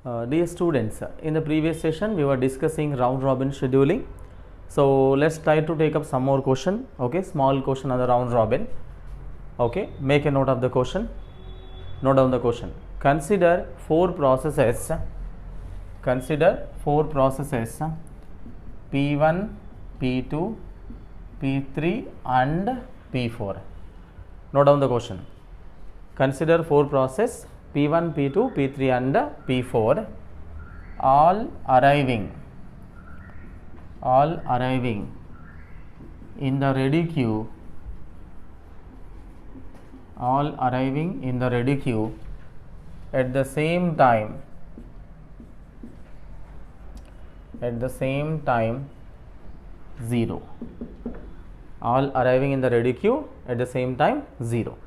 Dear students, in the previous session we were discussing round robin scheduling. So let's try to take up some more question. Okay, small question on the round robin. Okay, make a note of the question. Note down the question. Consider four processes. Consider four processes P1, P2, P3 and P4. Note down the question. Consider four processes P1, P2, P3 and P4 all arriving in the ready queue, all arriving in the ready queue at the same time, zero. All arriving in the ready queue at the same time, 0.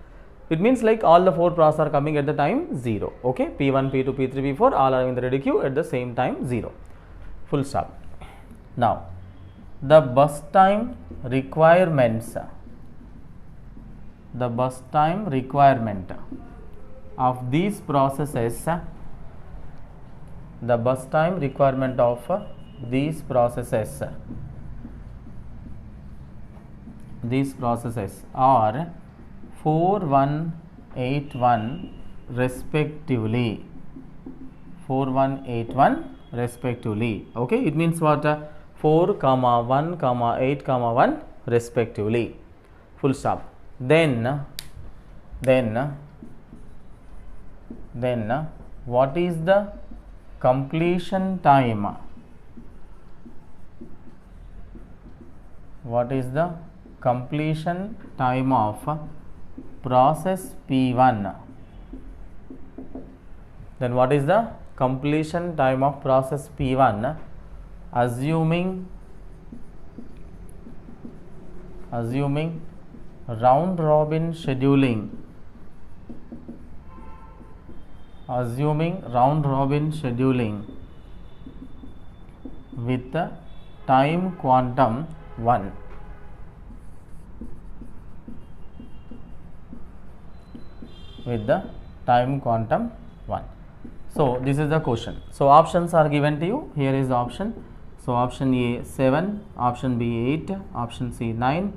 It means like all the four processes are coming at the time 0. Okay, P1, P2, P3, P4 all are in the ready queue at the same time 0. Full stop. Now, the bus time requirements, the bus time requirement of these processes, the bus time requirement of these processes are 4181 respectively. 4181 respectively. Okay, it means what? 4, 1, 8, 1 respectively. Full stop. Then what is the completion time? What is the completion time of process P1? Then what is the completion time of process P1 assuming round robin scheduling, with the time quantum 1. With the time quantum 1. So this is the question. So options are given to you. Here is the option. So option A 7, option B 8, option C 9,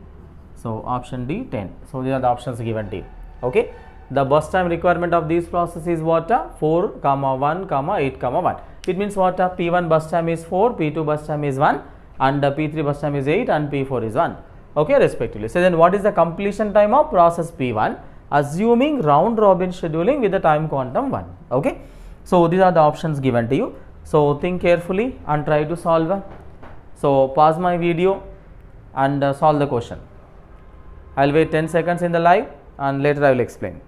so option D 10. So these are the options given to you. Okay. The bus time requirement of these processes is what? 4, 1, 8, 1. It means what? P1 bus time is 4, P2 bus time is 1 and P3 bus time is 8 and P4 is 1. Okay, respectively. So then what is the completion time of process P1 assuming round robin scheduling with the time quantum 1? Okay. So these are the options given to you. So think carefully and try to solve. So pause my video and solve the question. I will wait 10 seconds in the live and later I will explain.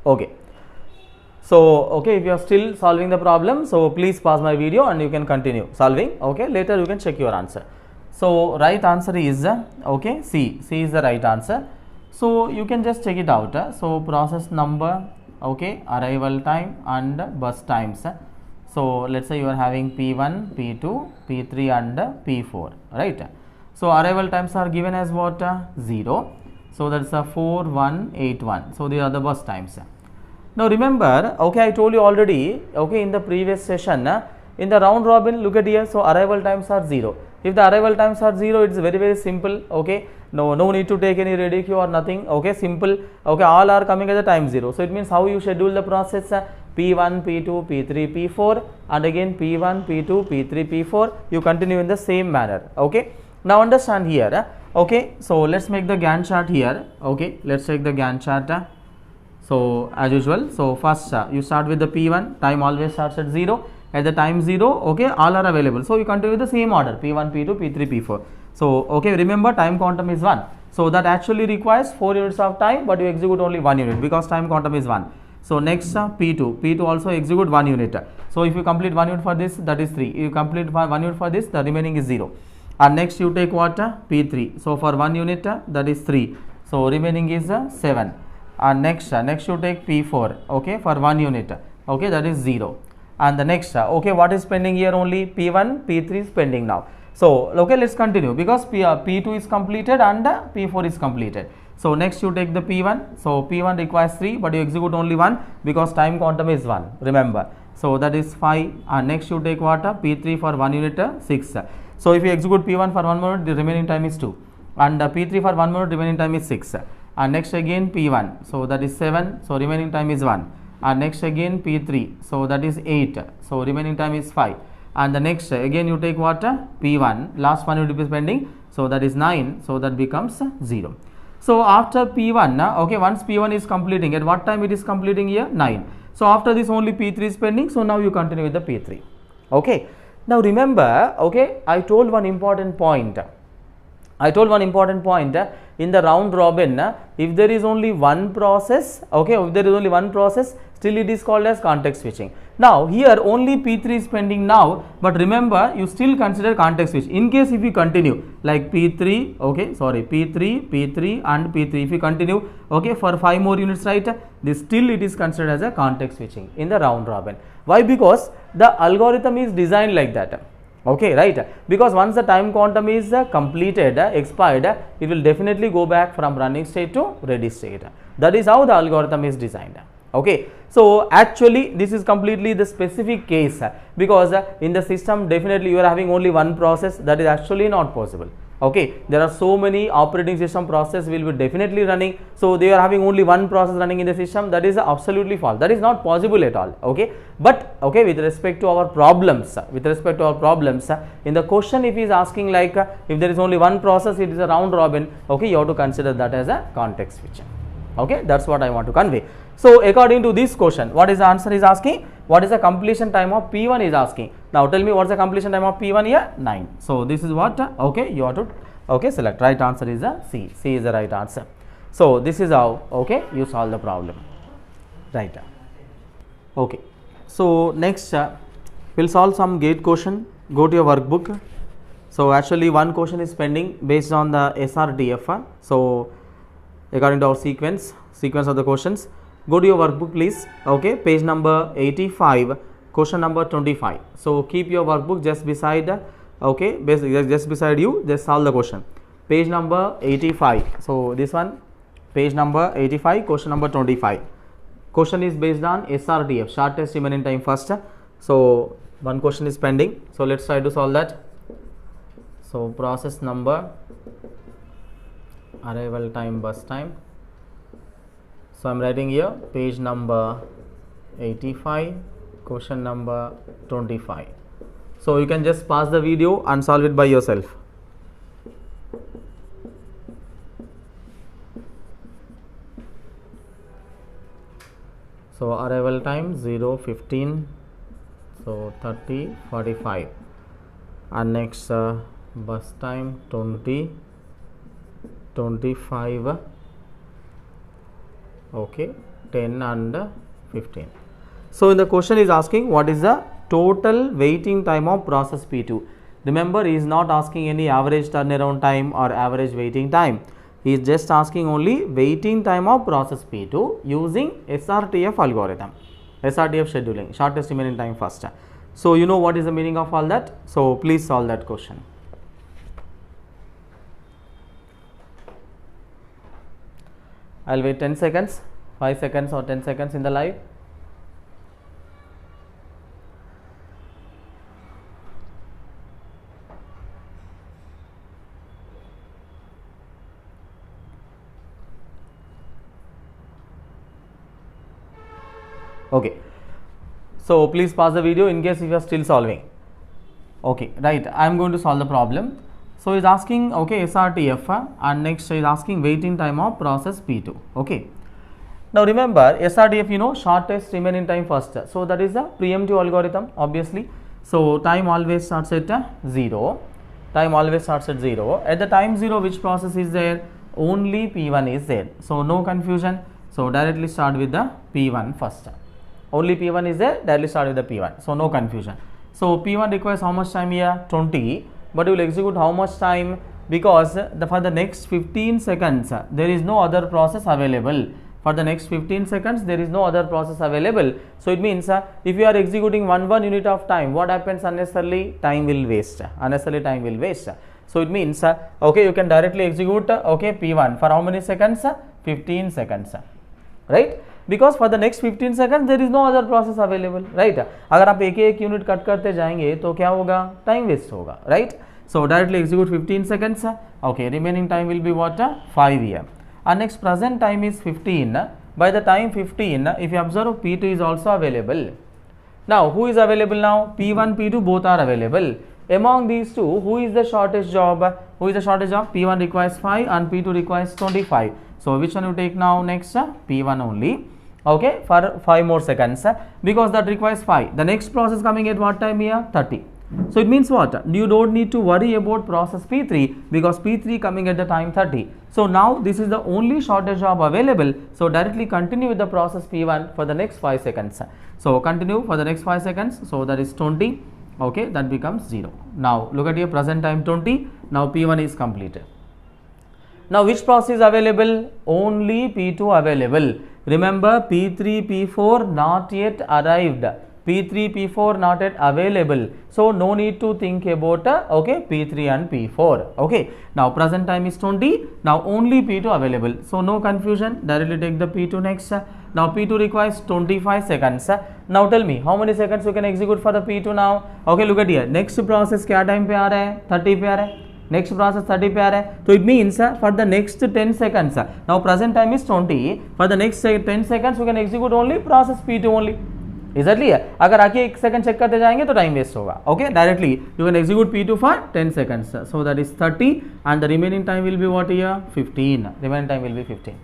Okay. So, okay, if you are still solving the problem, so please pause my video and you can continue solving. Okay, later you can check your answer. So, right answer is, okay, C is the right answer. So, you can just check it out. So, process number, okay, arrival time and bus times. So, let's say you are having P1, P2, P3 and P4, right? So, arrival times are given as what? 0. So, that's 4181. So, these are the bus times. Now, remember, okay, I told you already, okay, in the previous session, in the round robin, look at here, so arrival times are 0. If the arrival times are 0, it's very simple, okay, no need to take any ready queue or nothing, okay, simple, okay, all are coming at the time 0. So, it means how you schedule the process, P1, P2, P3, P4 and again P1, P2, P3, P4, you continue in the same manner, okay. Now, understand here, okay, so let's make the Gantt chart here, okay, let's take the Gantt chart. So, as usual, so first you start with the P1, time always starts at 0, at the time 0, okay, all are available. So, you continue with the same order, P1, P2, P3, P4. So, okay, remember time quantum is 1. So, that actually requires 4 units of time, but you execute only 1 unit because time quantum is 1. So, next P2 also execute 1 unit. So, if you complete 1 unit for this, that is 3. If you complete 1 unit for this, the remaining is 0. and next you take what, P3. So for 1 unit, that is 3, so remaining is 7, and next you take P4, okay, for 1 unit, okay, that is 0, and the next, okay, what is pending here? Only P1, P3 is pending now. So okay, let's continue, because P2 is completed and P4 is completed. So next you take the P1. So P1 requires 3, but you execute only 1 because time quantum is 1, remember. So that is 5, and next you take what, P3 for 1 unit, 6. So if you execute P1 for 1 minute, the remaining time is 2, and P3 for 1 minute, remaining time is 6, and next again P1, so that is 7, so remaining time is 1, and next again P3, so that is 8, so remaining time is 5, and the next again you take what, P1, last 1 unit is pending, so that is 9, so that becomes 0. So after P1, okay, once P1 is completing, at what time it is completing here? 9. So after this only P3 is pending, so now you continue with the P3. Okay, now remember, okay, I told one important point in the round robin. If there is only one process, okay, if there is only one process, still it is called as context switching. Now here only P3 is pending now, but remember, you still consider context switch. In case if you continue like P3, okay, sorry, P3 and P3, if you continue, okay, for 5 more units, right, this still it is considered as a context switching in the round robin. Why? Because the algorithm is designed like that. Okay, right, because once the time quantum is completed, expired, it will definitely go back from running state to ready state. That is how the algorithm is designed. Okay, so actually this is completely the specific case, because in the system definitely you are having only one process. That is actually not possible. Okay, there are so many operating system processes will be definitely running, so they are having only one process running in the system. That is absolutely false. That is not possible at all. Okay, but okay, with respect to our problems, in the question, if he is asking like if there is only one process, it is a round robin, okay, you have to consider that as a context switching. Okay, that's what I want to convey. So according to this question, what is the answer is asking? What is the completion time of P1 is asking? Now tell me, what is the completion time of P1 here? 9. So this is what, okay, you have to, okay, select. Right answer is a C. C is the right answer. So this is how, okay, you solve the problem. Right. Okay. So next we'll solve some gate question. Go to your workbook. So actually one question is pending based on the SRTF. So according to our sequence of the questions, go to your workbook please. Okay, page number 85, question number 25. So keep your workbook just beside, okay, just beside you, just solve the question. Page number 85. So this one, page number 85, question number 25. Question is based on SRTF, shortest remaining time first. So one question is pending, so let's try to solve that. So process number, arrival time, bus time. So I am writing here page number 85, question number 25. So you can just pause the video and solve it by yourself. So arrival time 0:15, so 30, 45, and next bus time 20, 25, okay, 10 and 15. So in the question is asking what is the total waiting time of process P2. Remember, he is not asking any average turnaround time or average waiting time. He is just asking only waiting time of process P2 using SRTF algorithm, SRTF scheduling, shortest remaining time first. So you know what is the meaning of all that. So please solve that question. I will wait 10 seconds, 5 seconds or 10 seconds in the live. Okay, so please pause the video in case if you are still solving. Okay, right, I am going to solve the problem. So is asking, okay, SRTF, and next is asking waiting time of process P2. Okay, now remember SRTF, you know, shortest remaining time first. So that is the preemptive algorithm, obviously. So time always starts at 0. Time always starts at 0. At the time 0, which process is there? Only P1 is there. So no confusion. So directly start with the P1 first. Only P1 is there, directly start with the P1. So no confusion. So P1 requires how much time here? 20. but you will execute how much time? Because for the next 15 seconds there is no other process available. For the next 15 seconds there is no other process available. So it means if you are executing one unit of time, what happens? Unnecessarily time will waste. Unnecessarily time will waste. So it means okay, you can directly execute okay P1 for how many seconds? 15 seconds, right? Because for the next 15 seconds there is no other process available, right? अगर आप एक unit cut करते जाएंगे तो क्या होगा? Time waste होगा, right? So directly execute 15 seconds. Okay, remaining time will be what? 5 here. And next present time is 15. By the time 15, if you observe, P2 is also available. Now who is available now? P1, P2 both are available. Among these two, who is the shortest job? Who is the shortest job? P1 requires 5 and P2 requires 25. So which one you take now? Next P1 only. Okay, for 5 more seconds because that requires 5. The next process coming at what time here? 30. So it means what? You don't need to worry about process P3 because P3 coming at the time 30. So now this is the only shortest job available. So directly continue with the process P1 for the next 5 seconds. So continue for the next 5 seconds. So that is 20. Okay, that becomes 0. Now look at your present time 20. Now P1 is completed. Now which process is available? Only P2 available. Remember, P3, P4 not yet arrived. P3, P4 not yet available. So no need to think about okay P3 and P4. Okay. Now present time is 20. Now only P2 available. So no confusion. Directly take the P2 next. Now P2 requires 25 seconds. Now tell me how many seconds you can execute for the P2 now. Okay, look at here. Next process क्या time पे आ रहा है? 30 पे आ रहा है. Next process 30 पे आ रहा है. So it means for the next 10 seconds. Now present time is 20. For the next 10 seconds you can execute only process P2 only. Is clear? अगर आके 1 सेकंड चेक करते जाएंगे तो टाइम वेस्ट होगा. Okay, directly you can execute P2 for 10 seconds. So that is 30 and the remaining time will be what here? 15. Remaining time will be 15.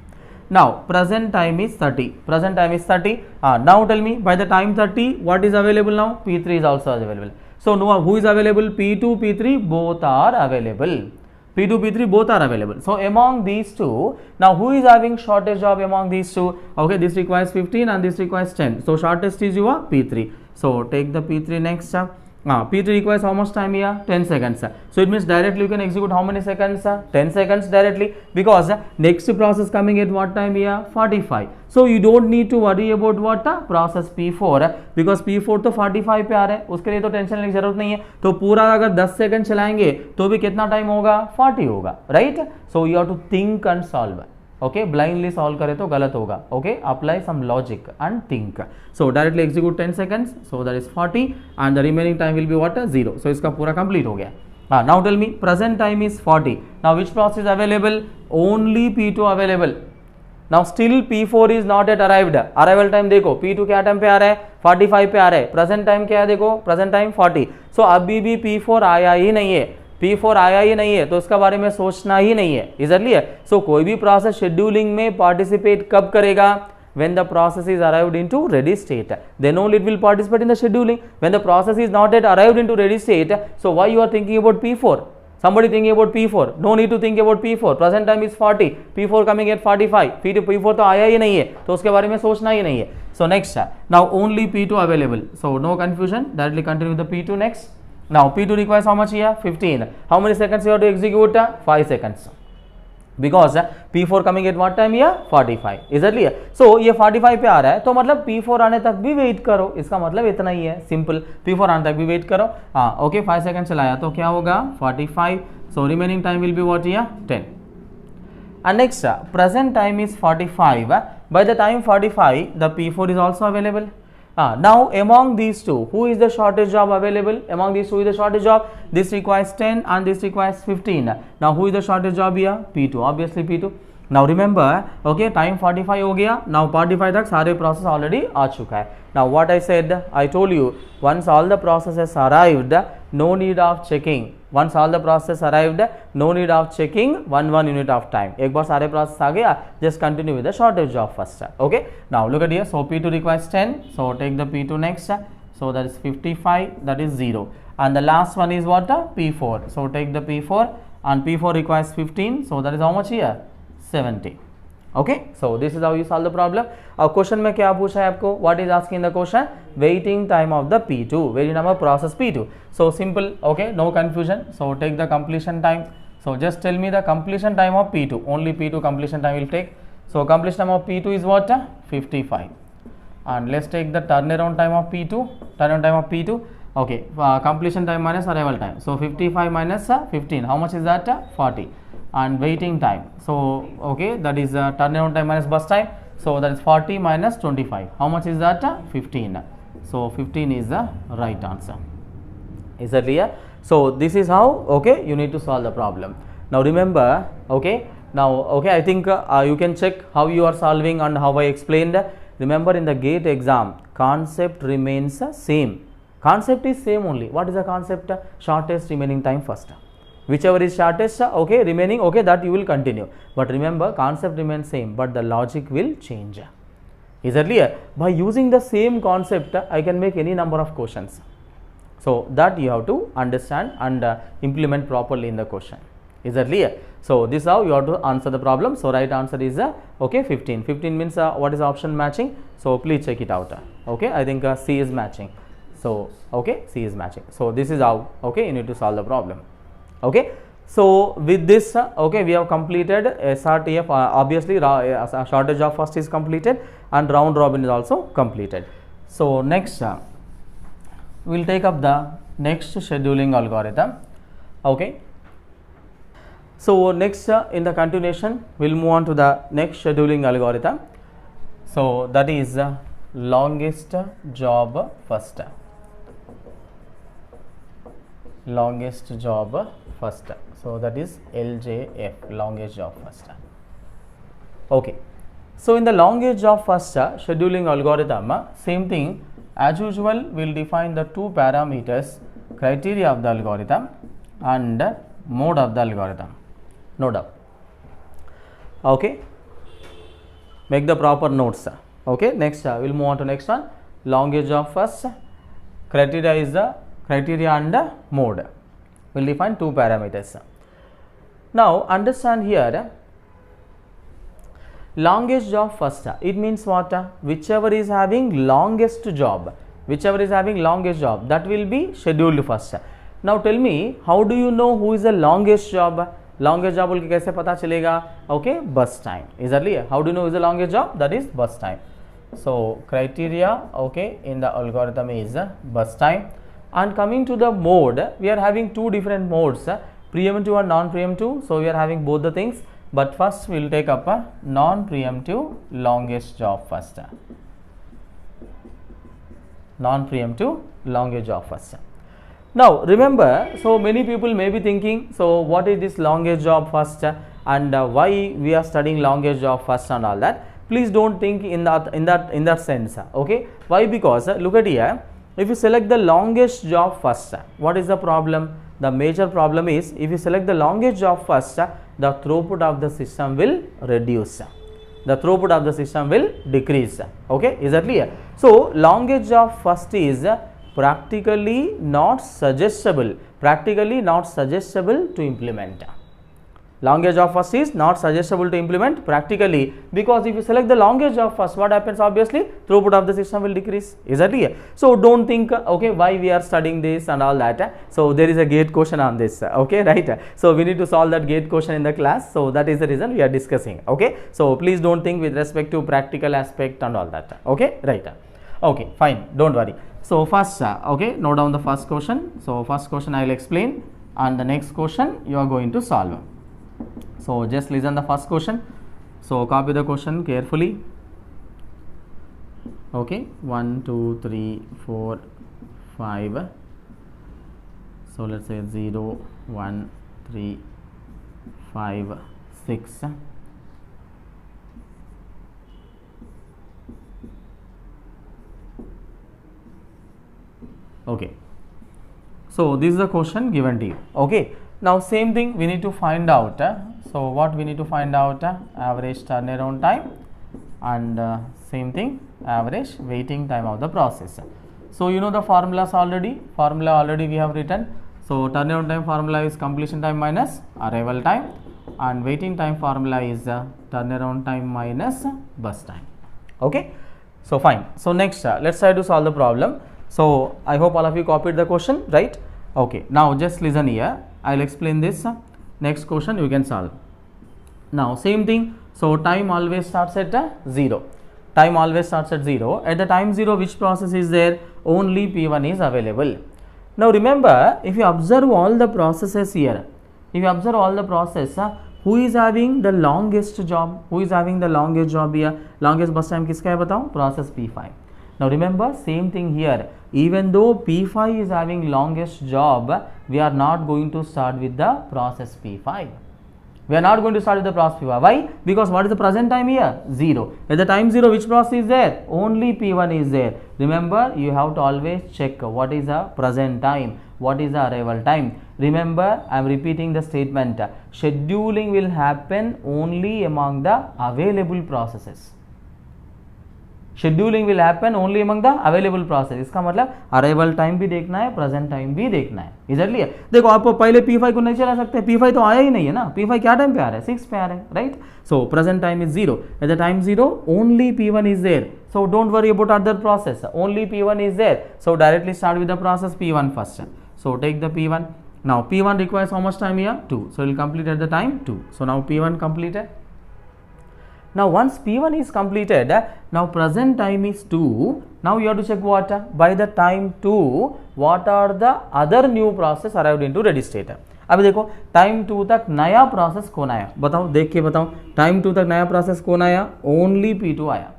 Now present time is 30. Present time is 30. Now tell me by the time 30 what is available now? P3 is also available. So now who is available? P2, P3 both are available. P2, P3 both are available. So among these two, now who is having shortest job among these two? Okay, this requires 15 and this requires 10. So shortest is your P3. So take the P3 next. P3 requires how much time here? 10 seconds. So it means directly you can execute how many seconds? 10 seconds directly, because next process coming at what time here? 45. So you don't need to worry about what process P4 because P4 तो 45 पे आ रहा है, उसके लिए तो tension लेने की जरूरत नहीं है. तो पूरा अगर 10 सेकंड चलाएंगे तो भी कितना टाइम होगा? 40 होगा, right? So you have to think and solve. Okay, blindly solve करे तो गलत होगा. Okay, apply some logic and think. So directly execute 10 seconds. So that is 40 and the remaining time will be what? 0. So इसका पूरा complete हो गया. Now tell me present time is 40. Now which process available? Only P2 available. Now still P4 is not at arrived. Arrival time देखो, P2 क्या time पे आ रहा है? 45 पे आ रहा है. प्रेजेंट टाइम क्या है देखो? Present time 40. सो अभी भी P4 आया ही नहीं है. P4 आया ही नहीं है तो उसका बारे में सोचना ही नहीं है. इजली है. सो कोई भी प्रोसेस शेड्यूलिंग में पार्टिसिपेट कब करेगा? When the process is arrived into ready state, then only it will participate in the scheduling. When the process is not yet arrived into ready state, so why you are thinking about P4? Somebody thinking about P4. No need to think about P4. Present time is 40. P4 coming at 45. P4 तो आया ही नहीं है तो उसके बारे में सोचना ही नहीं है. So next, now only P2 available. So no confusion. Directly continue with the P2 next. Now P2 requires how much here? 15. How many seconds you have to execute? 5 seconds. Because P4 coming at what time here? 45. Is that clear? So ये 45 पे आ रहा है तो मतलब P4 आने तक भी वेट करो. इसका मतलब इतना ही है, सिंपल. P4 आने तक भी वेट करो. ओके, 5 सेकंड चलाया तो क्या होगा? 45. So remaining time will be what here? 10. And next, present time is 45. By the time 45, the P4 is also available. Now among these two, who is the shortest job available? Among these two is the shortest job. This requires 10 and this requires 15. Now who is the shortest job here? P2, obviously P2. Now remember, okay, time 45 हो गया. Now 45 तक सारे process already आ चुका है. Now what I said, I told you, once all the processes arrived, no need of checking. Once all the process arrived, no need of checking one unit of time. एक बार सारे process आ गया, just continue with the shortest job first. Okay. Now look at here. So P2 requires 10. So take the P2 next. So that is 55. That is 0. And the last one is what? P4. So take the P4 and P4 requires 15. So that is how much here? 70. Okay, so this is how you solve the problem. अब question में क्या पूछा है आपको? What is asking the question? Waiting time of the P2, waiting time of process P2. So simple, okay, no confusion. So take the completion time. So just tell me the completion time of P2. Only P2 completion time will take. So completion time of P2 is what? 55. And let's take the turnaround time of P2. Turnaround time of P2. Okay, completion time minus arrival time. So 55 minus 15. How much is that? 40. And waiting time. So okay, that is turnaround time minus bus time. So that is 40 minus 25. How much is that? 15. So 15 is the right answer. Is that clear? So this is how, okay, you need to solve the problem. Now remember, okay, now okay, I think you can check how you are solving and how I explained. Remember, in the GATE exam, concept remains same. Concept is same only. What is the concept? Shortest remaining time first. Whichever is shortest, okay, remaining, okay, that you will continue. But remember, concept remains same, but the logic will change. Is that clear? By using the same concept, I can make any number of questions. So that you have to understand and implement properly in the question. Is that clear? So this is how you have to answer the problem. So right answer is okay, 15. 15 means what is option matching? So please check it out. Okay, I think C is matching. So okay, C is matching. So this is how, okay, you need to solve the problem. Okay, so with this, okay, we have completed SRTF. Obviously, shortage of first is completed and round robin is also completed. So next, we will take up the next scheduling algorithm. Okay. So next, in the continuation, we will move on to the next scheduling algorithm. So that is longest job first. Longest job first. So that is LJF, longest job first. Okay. So in the longest job first scheduling algorithm, same thing as usual, we will define the two parameters, criteria of the algorithm and mode of the algorithm. No doubt. Okay. Make the proper notes. Okay. Next, we will move on to next one. Longest job first. Criteria is the criteria and mode. We will define two parameters. Now understand here, longest job first, it means what? Whichever is having longest job, whichever is having longest job, that will be scheduled first. Now tell me, how do you know who is the longest job? Longest job बोल के कैसे पता चलेगा? Okay, bus time. Is that clear? How do you know who is the longest job? That is bus time. So criteria, okay, in the algorithm is bus time. And coming to the mode, we are having two different modes, preemptive and non-preemptive. So we are having both the things, but first we will take up a non-preemptive longest job first. Non-preemptive longest job first. Now remember, so many people may be thinking, so what is this longest job first and why we are studying longest job first and all that. Please don't think in that sense. Okay, why? Because look at here. If you select the longest job first, what is the problem? The major problem is, if you select the longest job first, the throughput of the system will reduce. The throughput of the system will decrease. Okay, is that clear? So longest job first is practically not suggestible. Practically not suggestible to implement. Longest job first is not suggestible to implement practically, because if you select the longest job first, what happens? Obviously, throughput of the system will decrease. Is that clear? So don't think, okay, why we are studying this and all that. So there is a GATE question on this. Okay, right? So we need to solve that GATE question in the class. So that is the reason we are discussing. Okay, so please don't think with respect to practical aspect and all that. Okay, right? Okay, fine. Don't worry. So first, okay, note down the first question. So first question I will explain, and the next question you are going to solve. So just listen the first question. So copy the question carefully. Okay, 1, 2, 3, 4, 5. So let's say 0, 1, 3, 5, 6. Okay. So this is the question given to you. Okay. Now same thing we need to find out. So what we need to find out? Average turnaround time and same thing, average waiting time of the process. So you know the formulas already. Formula already we have written. So turnaround time formula is completion time minus arrival time, and waiting time formula is turnaround time minus bus time. Okay, so fine. So next let's try to solve the problem. So I hope all of you copied the question, right? Okay, now just listen here, I'll explain this. Next question you can solve. Now same thing, so time always starts at 0. Time always starts at 0. At the time 0, which process is there? Only P1 is available. Now remember, if you observe all the processes here, if you observe all the process, who is having the longest job? Who is having the longest job here? Longest bus time किसका है बताओ? Process P5. Now remember, same thing here. Even though P5 is having longest job, we are not going to start with the process P5. We are not going to start with the process P1. Why? Because what is the present time here? 0. At the time 0, which process is there? Only P1 is there. Remember, you have to always check what is the present time, what is the arrival time. Remember, I am repeating the statement. Scheduling will happen only among the available processes. Scheduling will happen only among the available process. इसका मतलब arrival time भी देखना है, present time भी देखना है. इजरली है. देखो आप पहले P5 को नहीं चला सकते, P5 तो आया ही नहीं है ना. P5 क्या टाइम पे आ रहा है? 6 पे आ रहा है, right? So present time is 0. At the time 0 only P1 is there. So don't worry about other process, only P1 is there. So directly start with the process P1 first. So take the P1. Now P1 requires how much time here? 2. So will complete at the time 2. So now P1 completed. Now once P1 is completed, now present time is 2. Now you have to check what? By the time 2, what are the other new process arrived into ready state? अभी देखो time 2 तक नया process कौन आया? बताओ, देख के बताओ. टाइम 2 तक नया प्रोसेस कौन आया? ओनली P2 आया.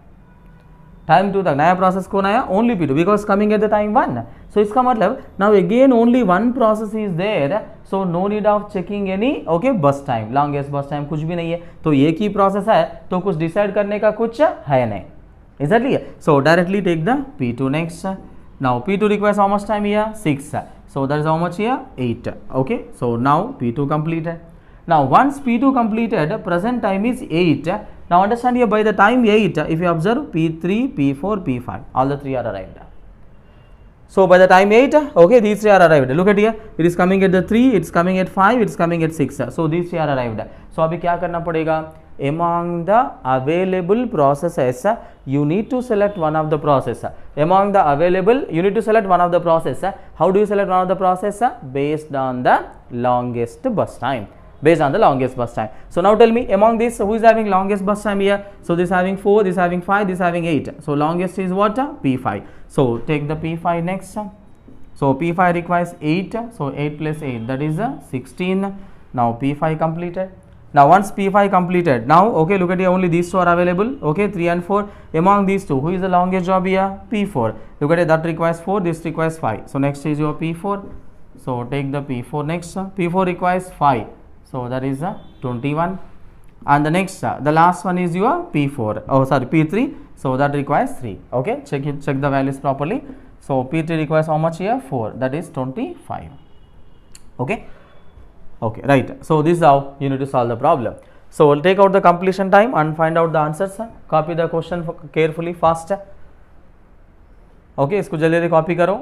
टाइम 2 तक नया प्रोसेस कौन आया? Only P2, because coming at the time 1. So इसका मतलब now again only one process is there. So no need of checking any okay burst time, longest burst time कुछ भी नहीं है. तो एक ही प्रोसेस है तो कुछ डिसाइड करने का कुछ है नहीं. इजरली है. So directly take the P2 next. Now P2 requires how much time here? 6. So that is how much here? 8. Okay, so now P2 completed. Now once P2 completed, present time is 8. Now understand here, by the time 8, if you observe P3, P4, P5, all the 3 are arrived. So by the time 8, okay, these 3 are arrived. Look at here, it is coming at the 3, it's coming at 5, it's coming at 6. So these 3 are arrived. So अभी क्या करना पड़ेगा? Among the available processes, you need to select one of the process. Among the available, you need to select one of the process. How do you select one of the process? Based on the longest bus time. Based on the longest bus time. So now tell me, among this, who is having longest bus time here? So this having 4, this having 5, this having 8. So longest is what? P5. So take the P5 next. So P5 requires 8. So 8 plus 8, that is 16. Now P5 completed. Now once P5 completed, now okay, look at here, only these 2 are available. Okay, 3 and 4. Among these 2, who is the longest job here? P4. Look at it, that requires 4, this requires 5. So next is your P4. So take the P4 next. P4 requires 5. So that is 21. And the next, the last one is your P4. Oh, sorry, P3. So that requires 3. Okay, check it, check the values properly. So P3 requires how much here? 4. That is 25. Okay. Okay, right. So this is how you need to solve the problem. So we'll take out the completion time and find out the answers. Copy the question carefully, fast. Okay, इसको जल्दी जल्दी copy करो.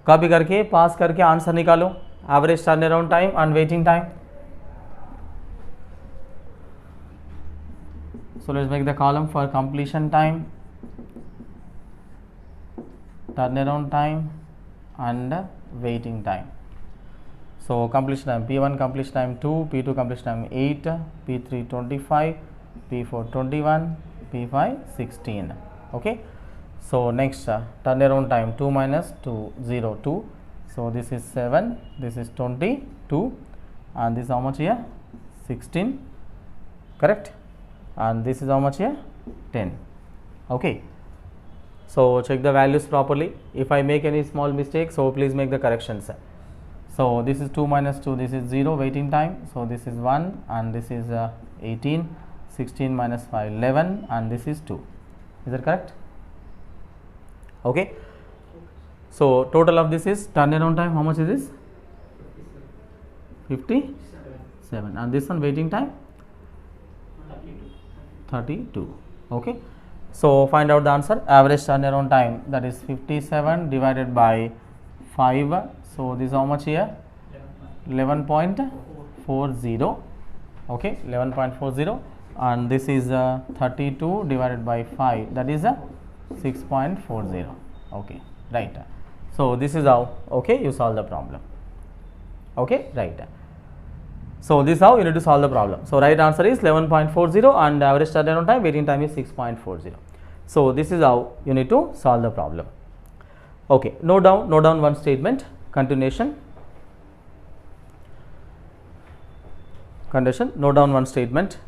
Copy करके पास करके answer निकालो. Average turnaround time and waiting time. So let's make the column for completion time, turnaround time and waiting time. So completion time, P1 completion time 2, P2 completion time 8, P3 25, P4 21, P5 16. Okay. So next turnaround time 2 minus 2, 0, 2. So this is 7, this is 22, and this is how much here? 16, correct? And this is how much here? 10. Okay. So check the values properly. If I make any small mistake, so please make the corrections. So this is 2 minus 2, this is 0 waiting time. So this is 1 and this is 18, 16 minus 5, 11, and this is 2. Is that correct? Okay. So total of this is turnaround time. How much is this? 57. And this one waiting time? 32. Okay. So find out the answer. Average turnaround time, that is 57 divided by 5. So this is how much here? 11.40. okay, 11.40, and this is 32 divided by 5, that is 6.40, okay, right. So this is how, okay, you solve the problem, okay, right. So this is how you need to solve the problem. So right answer is 11.40 and average turnaround time, waiting time is 6.40. So this is how you need to solve the problem. Okay, note down one statement, continuation, note down one statement,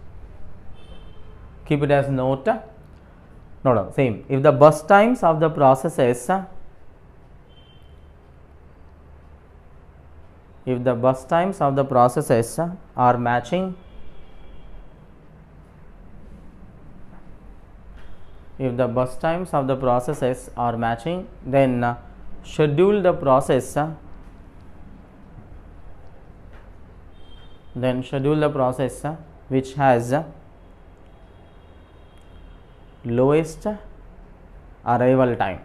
keep it as note, note down, same, if the bus times of the processes, if the bus times of the processes are matching, if the bus times of the processes are matching, then schedule the process, which has lowest arrival time.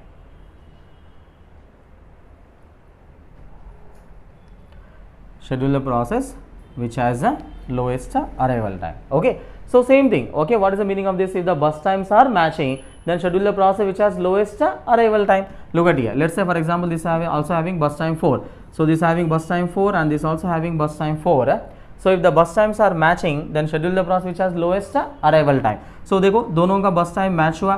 Schedule the process which has the lowest arrival time. Okay, so same thing. Okay, what is the meaning of this? If the bus times are matching, then schedule the process which has lowest arrival time. Look at here, let's say for example this is also having bus time 4, so this is having bus time 4 and this also having bus time 4. So if the bus times are matching, then schedule the process which has lowest arrival time. So देखो दोनों का बस time match हुआ,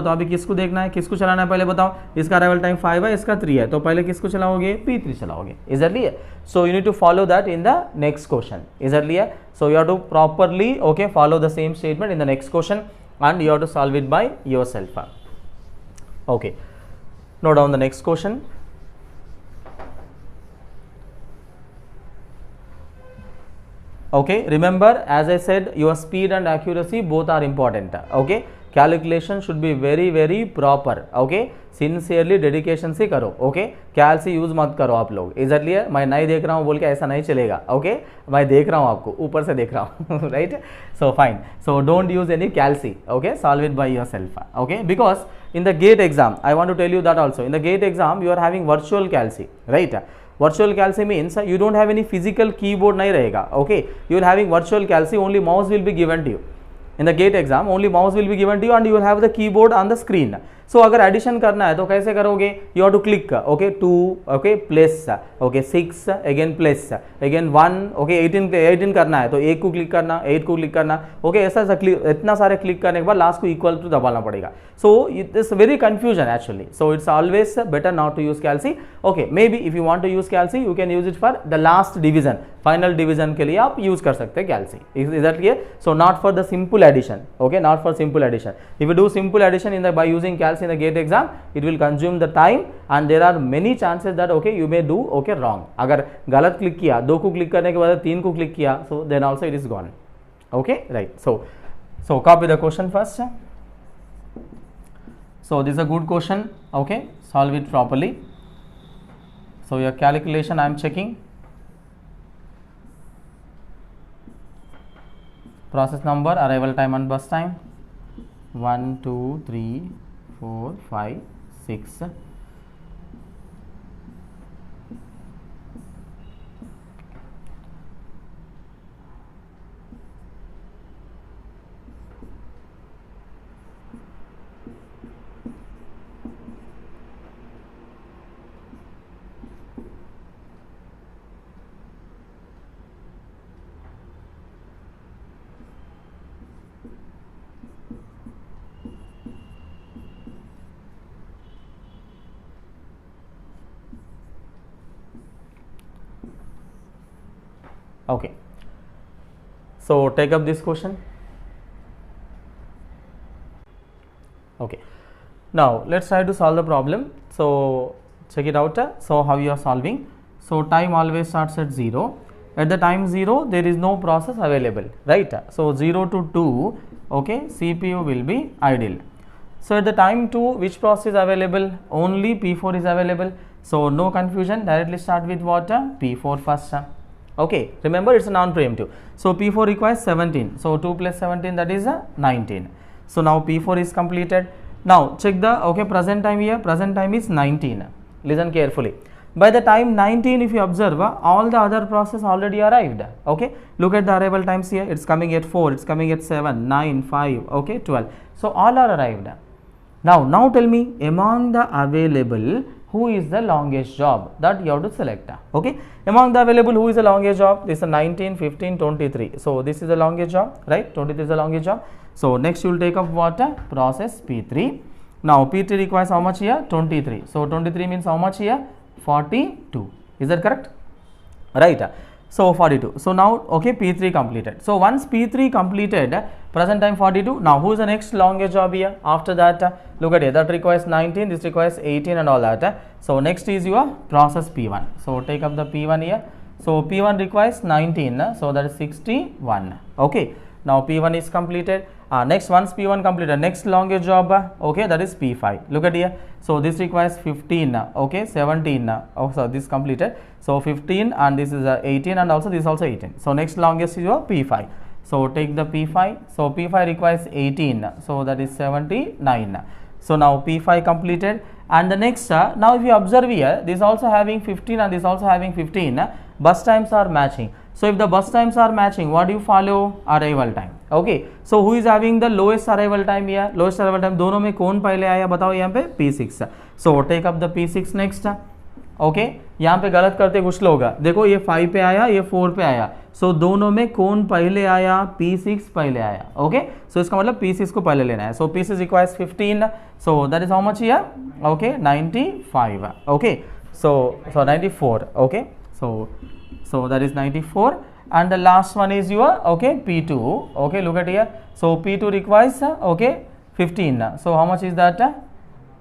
तो अभी किसको देखना है, किसको चलाना है, पहले बताओ। इसका अराइवल टाइम 5 है, इसका 3 है, तो पहले किसको चलाओगे, P3 चलाओगे। Is that clear? So you need to follow that in the next question. Is that clear? So you have to properly okay follow the same statement in the next question and you have to solve it by yourself. Okay, note down the next question. Okay, remember as I said, your speed and accuracy both are important. Okay, calculation should be very proper. Okay, sincerely dedication से करो. Okay, कैलसी use मत करो आप लोग. Is that clear? मैं नहीं देख रहा हूँ बोल के ऐसा नहीं चलेगा. ओके, मैं देख रहा हूँ आपको, ऊपर से देख रहा हूँ. Right? So fine. So don't use any calci. Okay, solve it by yourself. Okay, because in the GATE exam, I want to tell you that also. In the GATE exam, you are having virtual calci, right? Virtual calci means you don't have any physical keyboard नहीं रहेगा. Okay, you are having virtual calci, only mouse will be given to you. In the GATE exam, only mouse will be given to you and you will have the keyboard on the screen. So अगर addition करना है तो कैसे करोगे? You have to click. Okay, 2, okay, plus, okay, 6, again plus, again 1, okay, 18 करना है तो 1 को क्लिक करना, 8 को क्लिक करना. Okay, ऐसा इतना सारे क्लिक करने के बाद लास्ट को इक्वल टू दबाना पड़ेगा. So it is very confusion actually. So it's always better not to use calci. Okay, maybe if you want to use calci, you can use it for the last division. Final division के लिए आप use कर सकते हैं calci. Is that clear? So not for the simple addition. Okay, not for simple addition. If you do simple addition by using calci in the GATE exam, it will consume the time and there are many chances that okay you may do okay wrong. अगर गलत click किया, 2 को click करने के बाद 3 को click किया, so then also it is gone. Okay, right? So copy the question first. So this is a good question. Okay, solve it properly. So your calculation I am checking. Process number, arrival time and bus time. 1, 2, 3, 4, 5, 6. Okay, so take up this question. Okay, now let's try to solve the problem. So check it out. So how you are solving? So time always starts at 0. At the time 0 there is no process available, right? So 0 to 2, okay, CPU will be idle. So at the time 2, which process is available? Only P4 is available. So no confusion, directly start with what? P4 first. Okay, remember it's a non-preemptive. So P4 requires 17. So 2 plus 17, that is 19. So now P4 is completed. Now check the okay present time here. Present time is 19. Listen carefully. By the time 19, if you observe, all the other process already arrived. Okay, look at the arrival times here. It's coming at 4, it's coming at 7, 9, 5, okay, 12. So all are arrived. Now tell me, among the available, who is the longest job that you have to select. Okay, among the available, who is the longest job? This is 19, 15, 23. So this is the longest job, right? 23 is the longest job. So next you will take up what? Process P3. Now P3 requires how much here? 23. So 23 means how much here? 42. Is that correct? Right. So 42. So now, okay, P3 completed. So once P3 completed, present time 42. Now who is the next longest job here? After that, look at it. That requires 19. This requires 18 and all that. So next is your process P1. So take up the P1 here. So P1 requires 19. So that is 61. Okay. Now P1 is completed. Next, once P1 completed, next longest job, okay, that is P5. Look at here. So this requires 15, okay, 17. Oh, so this completed. So 15 and this is 18 and also this is also 18. So next longest is your P5. So take the P5. So P5 requires 18. So that is 79. So now P5 completed. And the next, now if you observe here, this also having 15 and this also having 15. Bus times are matching. So if the bus times are matching, what do you follow? Arrival time. Okay. So who is having the lowest arrival time here? Lowest arrival time दोनों में कौन पहले आया बताओ यहाँ पे P6. So take up the P6 next. Okay. यहाँ पे गलत करते कुछ लोग, देखो ये 5 पे आया, ये 4 पे आया. So दोनों में कौन पहले आया? P6 पहले आया. Okay. So इसका मतलब P6 को पहले लेना है. So P6 requires 15. So that is how much here? Okay. 95. Okay. So 94. Okay. So that is 94, and the last one is your, okay, P2. Okay, look at here. So P2 requires, okay, 15. So how much is that?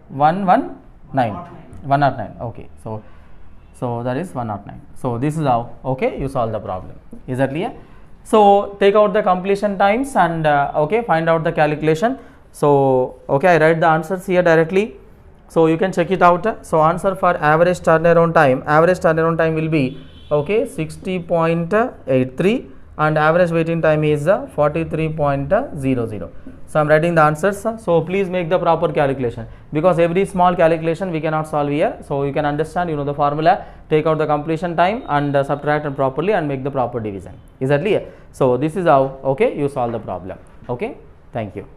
119. 109. Okay. So that is 109. So this is how, okay, you solve the problem. Is that clear? So take out the completion times and okay, find out the calculation. So okay, I write the answers here directly. So you can check it out. So answer for average turnaround time will be, okay, 60.83 and average waiting time is 43.00. So I am writing the answers. So please make the proper calculation, because every small calculation we cannot solve here. So you can understand, you know the formula, take out the completion time and subtract it properly and make the proper division. Is that clear? So this is how, okay, you solve the problem. Okay, thank you.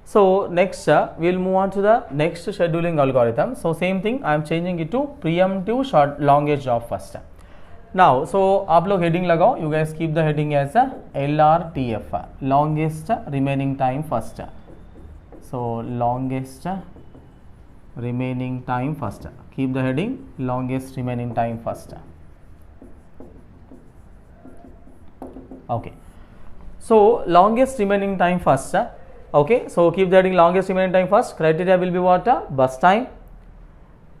So next we will move on to the next scheduling algorithm. So same thing, I am changing it to preemptive short longest job first. Now so आप लोग heading लगाओ, you guys keep the heading as LRTF, longest remaining time first. So longest remaining time first. Keep the heading longest remaining time first. Okay. So longest remaining time first. Okay, so keep the heading longest remaining time first. Criteria will be what? Bus time,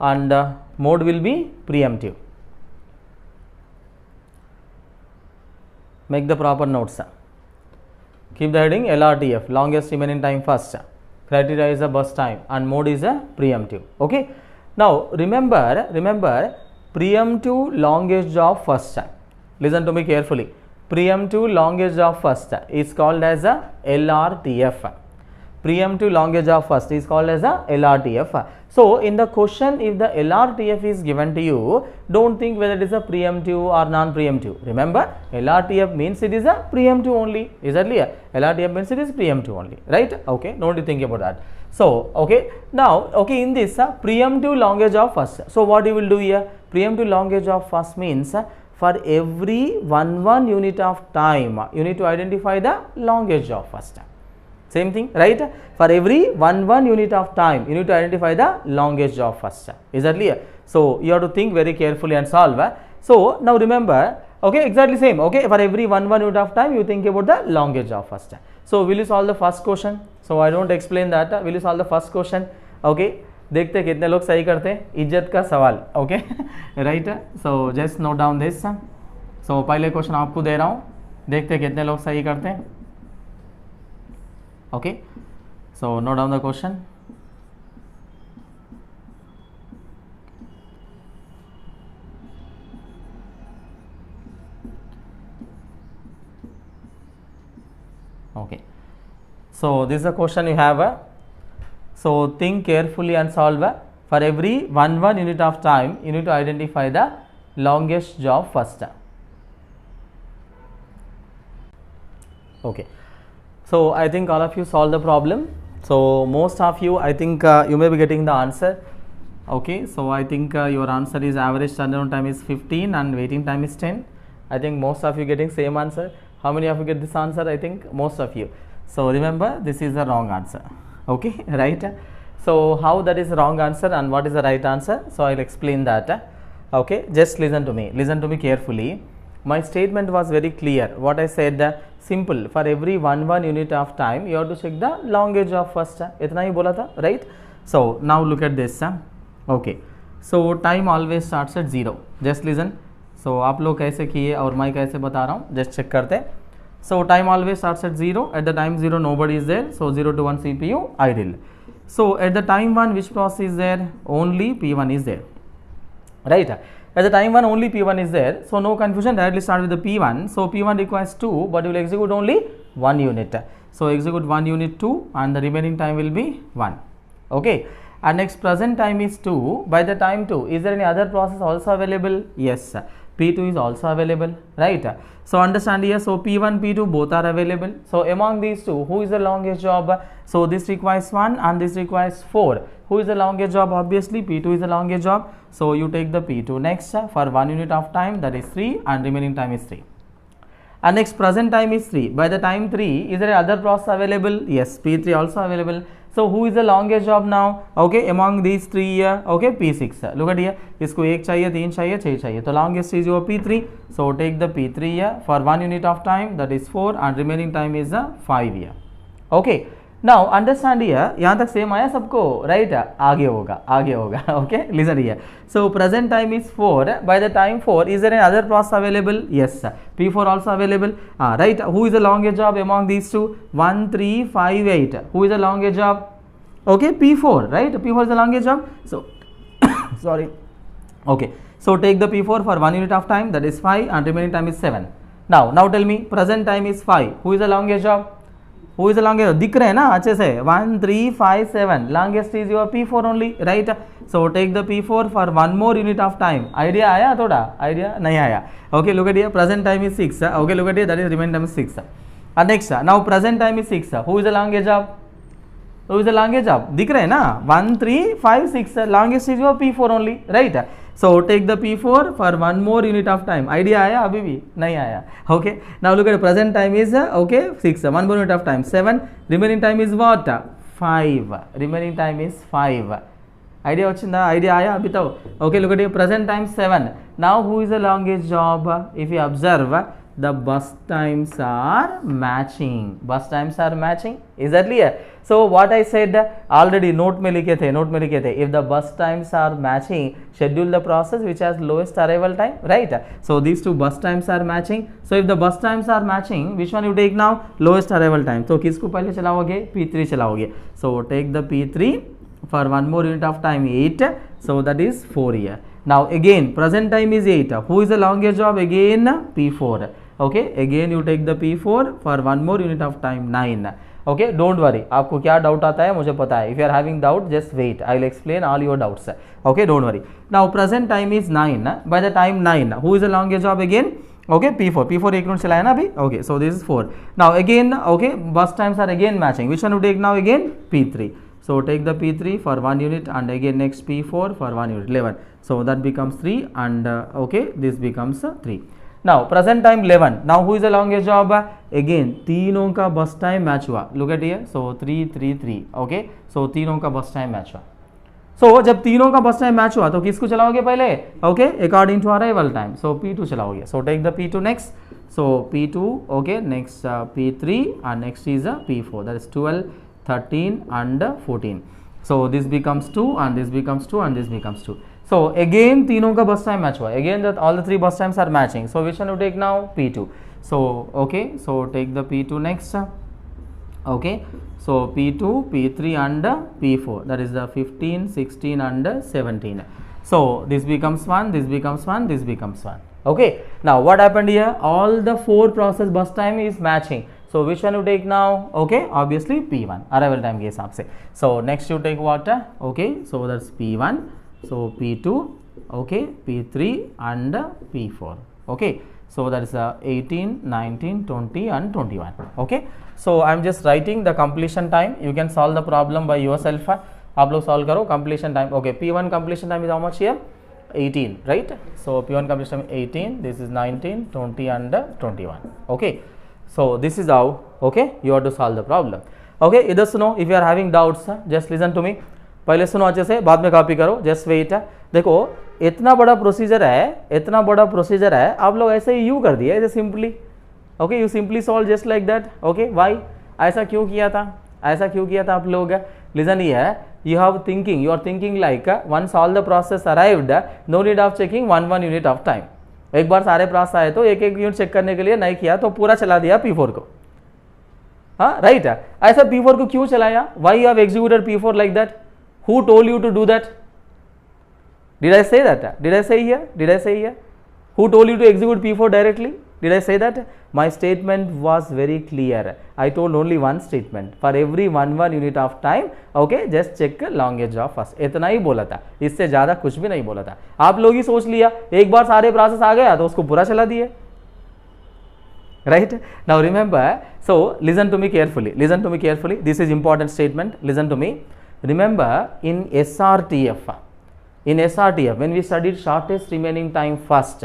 and mode will be preemptive. Make the proper notes. Keep the heading LRTF, longest remaining time first. Criteria is a bus time and mode is a preemptive. Okay. Now remember preemptive longest job first. Listen to me carefully. Preemptive longest job first is called as a LRTF. Preemptive longest job first is called as a LRTF. So in the question, if the LRTF is given to you, don't think whether it is a preemptive or non-preemptive. Remember, LRTF means it is a preemptive only. Is that clear? LRTF means it is preemptive only, right? Okay, don't you think about that. So okay, now okay, in this preemptive longest job first. So what you will do here? Preemptive longest job first means for every 1 unit of time, you need to identify the longest job first. Same thing, right? For every 1 unit of time, you need to identify the longest job first. Is that clear? So you have to think very carefully and solve. So now remember, okay, exactly same. Okay, for every 1 unit of time, you think about the longest job first. So will you solve the first question? So I don't explain that. Will you solve the first question? Okay. देखते कितने लोग सही करते हैं, इज्जत का सवाल. Okay right. So just note down this. So पहले क्वेश्चन आपको दे रहा हूँ, देखते कितने लोग सही करते हैं. Okay, so note down the question. Okay, so this is a question you have. So think carefully and solve. For every 1 unit of time, you need to identify the longest job first. Okay. So I think all of you solved the problem. So most of you, I think you may be getting the answer. Okay. So I think your answer is average turnaround time is 15 and waiting time is 10. I think most of you getting same answer. How many of you get this answer? I think most of you. So remember, this is the wrong answer. Okay, right? So how that is the wrong answer and what is the right answer? So I'll explain that. Okay, just listen to me carefully. My statement was very clear. What I said, simple. For every 1 unit of time, you have to check the longest job first. Itna hi bola tha, right? So now look at this. Okay, so time always starts at 0. Just listen. So आप लोग कैसे किए और मैं कैसे बता रहा हूँ, just check करते. So time always starts at 0. At the time 0, nobody is there. So 0 to 1 CPU idle. So at the time 1, which process is there? Only P1 is there, right? At the time 1, only P1 is there. So no confusion. Directly start with the P1. So P1 requires 2, but you will execute only 1 unit. So execute 1 unit 2, and the remaining time will be 1. Okay. And next present time is 2. By the time 2, is there any other process also available? Yes. P2 is also available, right? So understand here, so P1, P2 both are available. So among these two, who is the longest job? So this requires 1 and this requires 4. Who is the longest job? Obviously P2 is the longest job. So you take the P2 next for 1 unit of time, that is 3, and remaining time is 3. And next present time is 3. By the time 3, is there other process available? Yes, P3 also available. So who is the longest job now? Okay, among these 3 here, okay, P6. Look at here, इसको 1 चाहिए, 3 चाहिए, 6 चाहिए. तो longest is your P3. So take the P3 here for 1 unit of time, that is 4, and remaining time is 5 here. Okay. Now understand here, यहाँ तक same आया सबको, right? आगे होगा, okay? Listen here. So present time is 4. By the time 4, is there any other process available? Yes, P4 also available. Right? Who is the longest job among these two? 1, 3, 5, 8. Who is the longest job? Okay, P4, right? P4 is the longest job. So sorry. Okay. So take the P4 for 1 unit of time, that is 5, and remaining time is 7. Now tell me, present time is 5. Who is the longest job? Who is the longest? दिख रहे हैं ना अच्छे से 1, 3, 5, 7. Longest is your P4 only, right? So take the P4 for 1 more unit of time. Idea आया थोड़ा? Idea नहीं आया. Okay, look at here. Present time is 6. Okay, look at here. That is remaining time is 6. And next, now present time is 6. Who is the longest job? Who is the longest job? दिख रहे हैं ना 1, 3, 5, 6. Longest is your P4 only, right? So take the P4 for 1 more unit of time. Idea आया अभी भी नहीं आया. Okay. Now look at present time is okay 6. 1 more unit of time 7. Remaining time is what? 5. Remaining time is 5. Idea వచ్చిందా? Idea आया अभी तो. Okay. Look at your present time 7. Now who is the longest job? If you observe, the bus times are matching. Bus times are matching. Is that clear? So what I said already note में लिखे थे. If the bus times are matching, schedule the process which has lowest arrival time, right? So these two bus times are matching. So if the bus times are matching, which one you take now? Lowest arrival time. So किसको पहले चलाओगे? P3 चलाओगे. So take the P3 for 1 more unit of time 8. So that is 4 here. Now again present time is 8. Who is the longest job? Again P4. Okay, again you take the P4 for 1 more unit of time 9. Okay, don't worry. आपको क्या doubt आता है मुझे पता है. If you are having doubt, just wait. I will explain all your doubts. Okay, don't worry. Now present time is 9. By the time 9, who is the longest job again? Okay, P4. P4 एक minute चलाया ना अभी. Okay, so this is 4. Now again, okay, bus times are again matching. Which one you take now again? P3. So take the P3 for 1 unit, and again next P4 for 1 unit 11. So that becomes 3, and okay, this becomes 3. Now present time 11. Now who is the longest job? Again तीनों का bus time match हुआ. Look at here. So 3, 3, 3. Okay. So तीनों का bus time match हुआ. So जब तीनों का bus time match हुआ तो किसको चलाओगे पहले? Okay. According to arrival time. So P2 चलाओगे. So take the P2 next. So P2. Okay. Next P3, and next is P4. That is 12, 13, and 14. So this becomes 2, and this becomes 2, and this becomes 2. So again तीनों का bus time match हुआ. Again that all the 3 bus times are matching. So which one you take now? P2. So okay. So take the P2 next. Okay. So P2, P3, and P4. That is the 15, 16, and 17. So this becomes 1. This becomes 1. This becomes 1. Okay. Now what happened here? All the 4 process bus time is matching. So which one you take now? Okay, obviously P1 arrival time के हिसाब से. So next you take what? Okay, so that's P1. So P2, okay, P3 and P4. Okay, so that is 18, 19, 20 and 21. Okay, so I am just writing the completion time. You can solve the problem by yourself. आप लोग solve करो completion time. Okay, P1 completion time is how much here? 18, right? So P1 completion time 18. This is 19, 20 and 21. Okay, so this is how, okay, you have to solve the problem. Okay, इधर सुनो, if you are having doubts, just listen to me. पहले सुनो अच्छे से, बाद में copy करो. Just wait. देखो इतना बड़ा प्रोसीजर है, आप लोग ऐसे ही यू कर दिए, ऐसे simply. Okay, you simply solve just like that. Okay, why? ऐसा क्यों किया था आप लोग? लिसन ये है, you are thinking like once all the process arrived, no need of checking one unit of time. एक बार सारे प्रोसेस आए तो एक यूनिट चेक करने के लिए नहीं किया तो पूरा चला दिया P4 को. हाँ, राइट. ऐसा P4 को क्यों चलाया? Why you have executed P4 like that? Who told you to do that? Did I say that? Did I say here? Who told you to execute P4 directly? Did I say that? My statement was very clear. I told only one statement. For every one unit of time, okay, just check longest of first. इतना ही बोला था, इससे ज़्यादा कुछ भी नहीं बोला था. आप लोग ही सोच लिया, एक बार सारे प्रोसेस आ गया तो उसको पूरा चला दिए. Right? Now remember, so listen to me carefully. This is important statement. Listen to me. Remember, in SRTF, when we studied shortest remaining time first,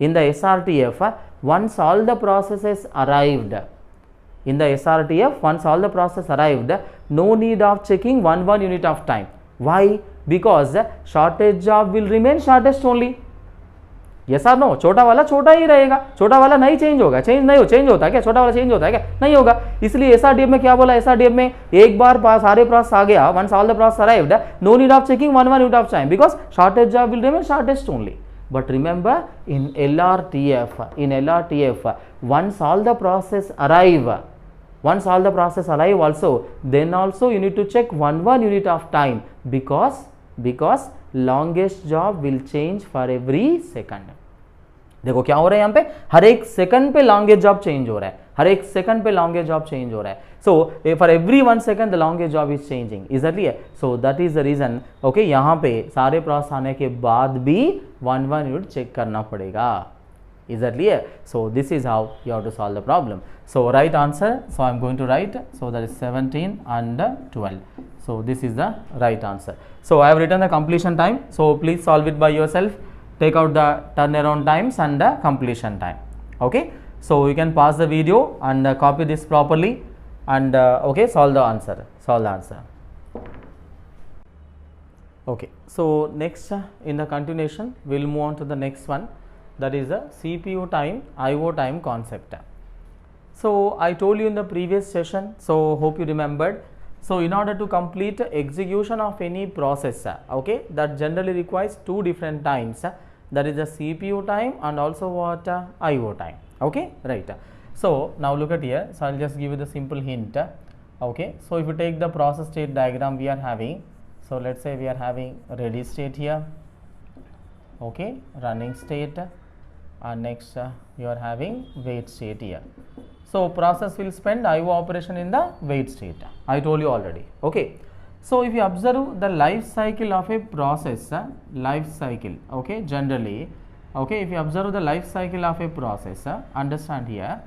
in the SRTF, once all the processes arrived, no need of checking one unit of time. Why? Because shortest job will remain shortest only. Yes or no? छोटा वाला छोटा ही रहेगा, छोटा वाला नहीं change होगा. Change होता है क्या? छोटा वाला चेंज होता है क्या? नहीं होगा. इसलिए SRTF में क्या बोला? SRTF में एक बार सारे प्रोसेस आ गया, once all the process arrived, no need of checking one unit of time because shortest job will remain shortest only. But remember, in LRTF, once all the process arrive also, then also you need to check one unit of time because longest job will change for every second. देखो क्या हो रहा है यहाँ पे, हर एक second पे longest job change हो रहा है. So for every 1 second the longest job is changing. Is that clear? So that is the reason. Okay, यहाँ पे सारे प्रोसेस आने के बाद भी one unit चेक करना पड़ेगा. Is that clear? So this is how you have to solve the problem. So right answer. So I am going to write. So that is 17 and 12. So this is the right answer. So I have written the completion time. So please solve it by yourself. Take out the turnaround times and the completion time. Okay. So you can pause the video and copy this properly and okay, solve the answer. Okay. So next in the continuation we will move on to the next one, that is the CPU time, IO time concept. So I told you in the previous session, so hope you remembered. So in order to complete execution of any process, okay, that generally requires two different times, that is the CPU time and also what, IO time. Okay, right. So now look at here. So I'll just give you the simple hint. Okay, so if you take the process state diagram we are having, so let's say we are having ready state here, okay, running state, and next you are having wait state here. So process will spend IO operation in the wait state. I told you already. Okay. So if you observe the life cycle of a process, okay, generally, okay, if you observe the life cycle of a process, understand here,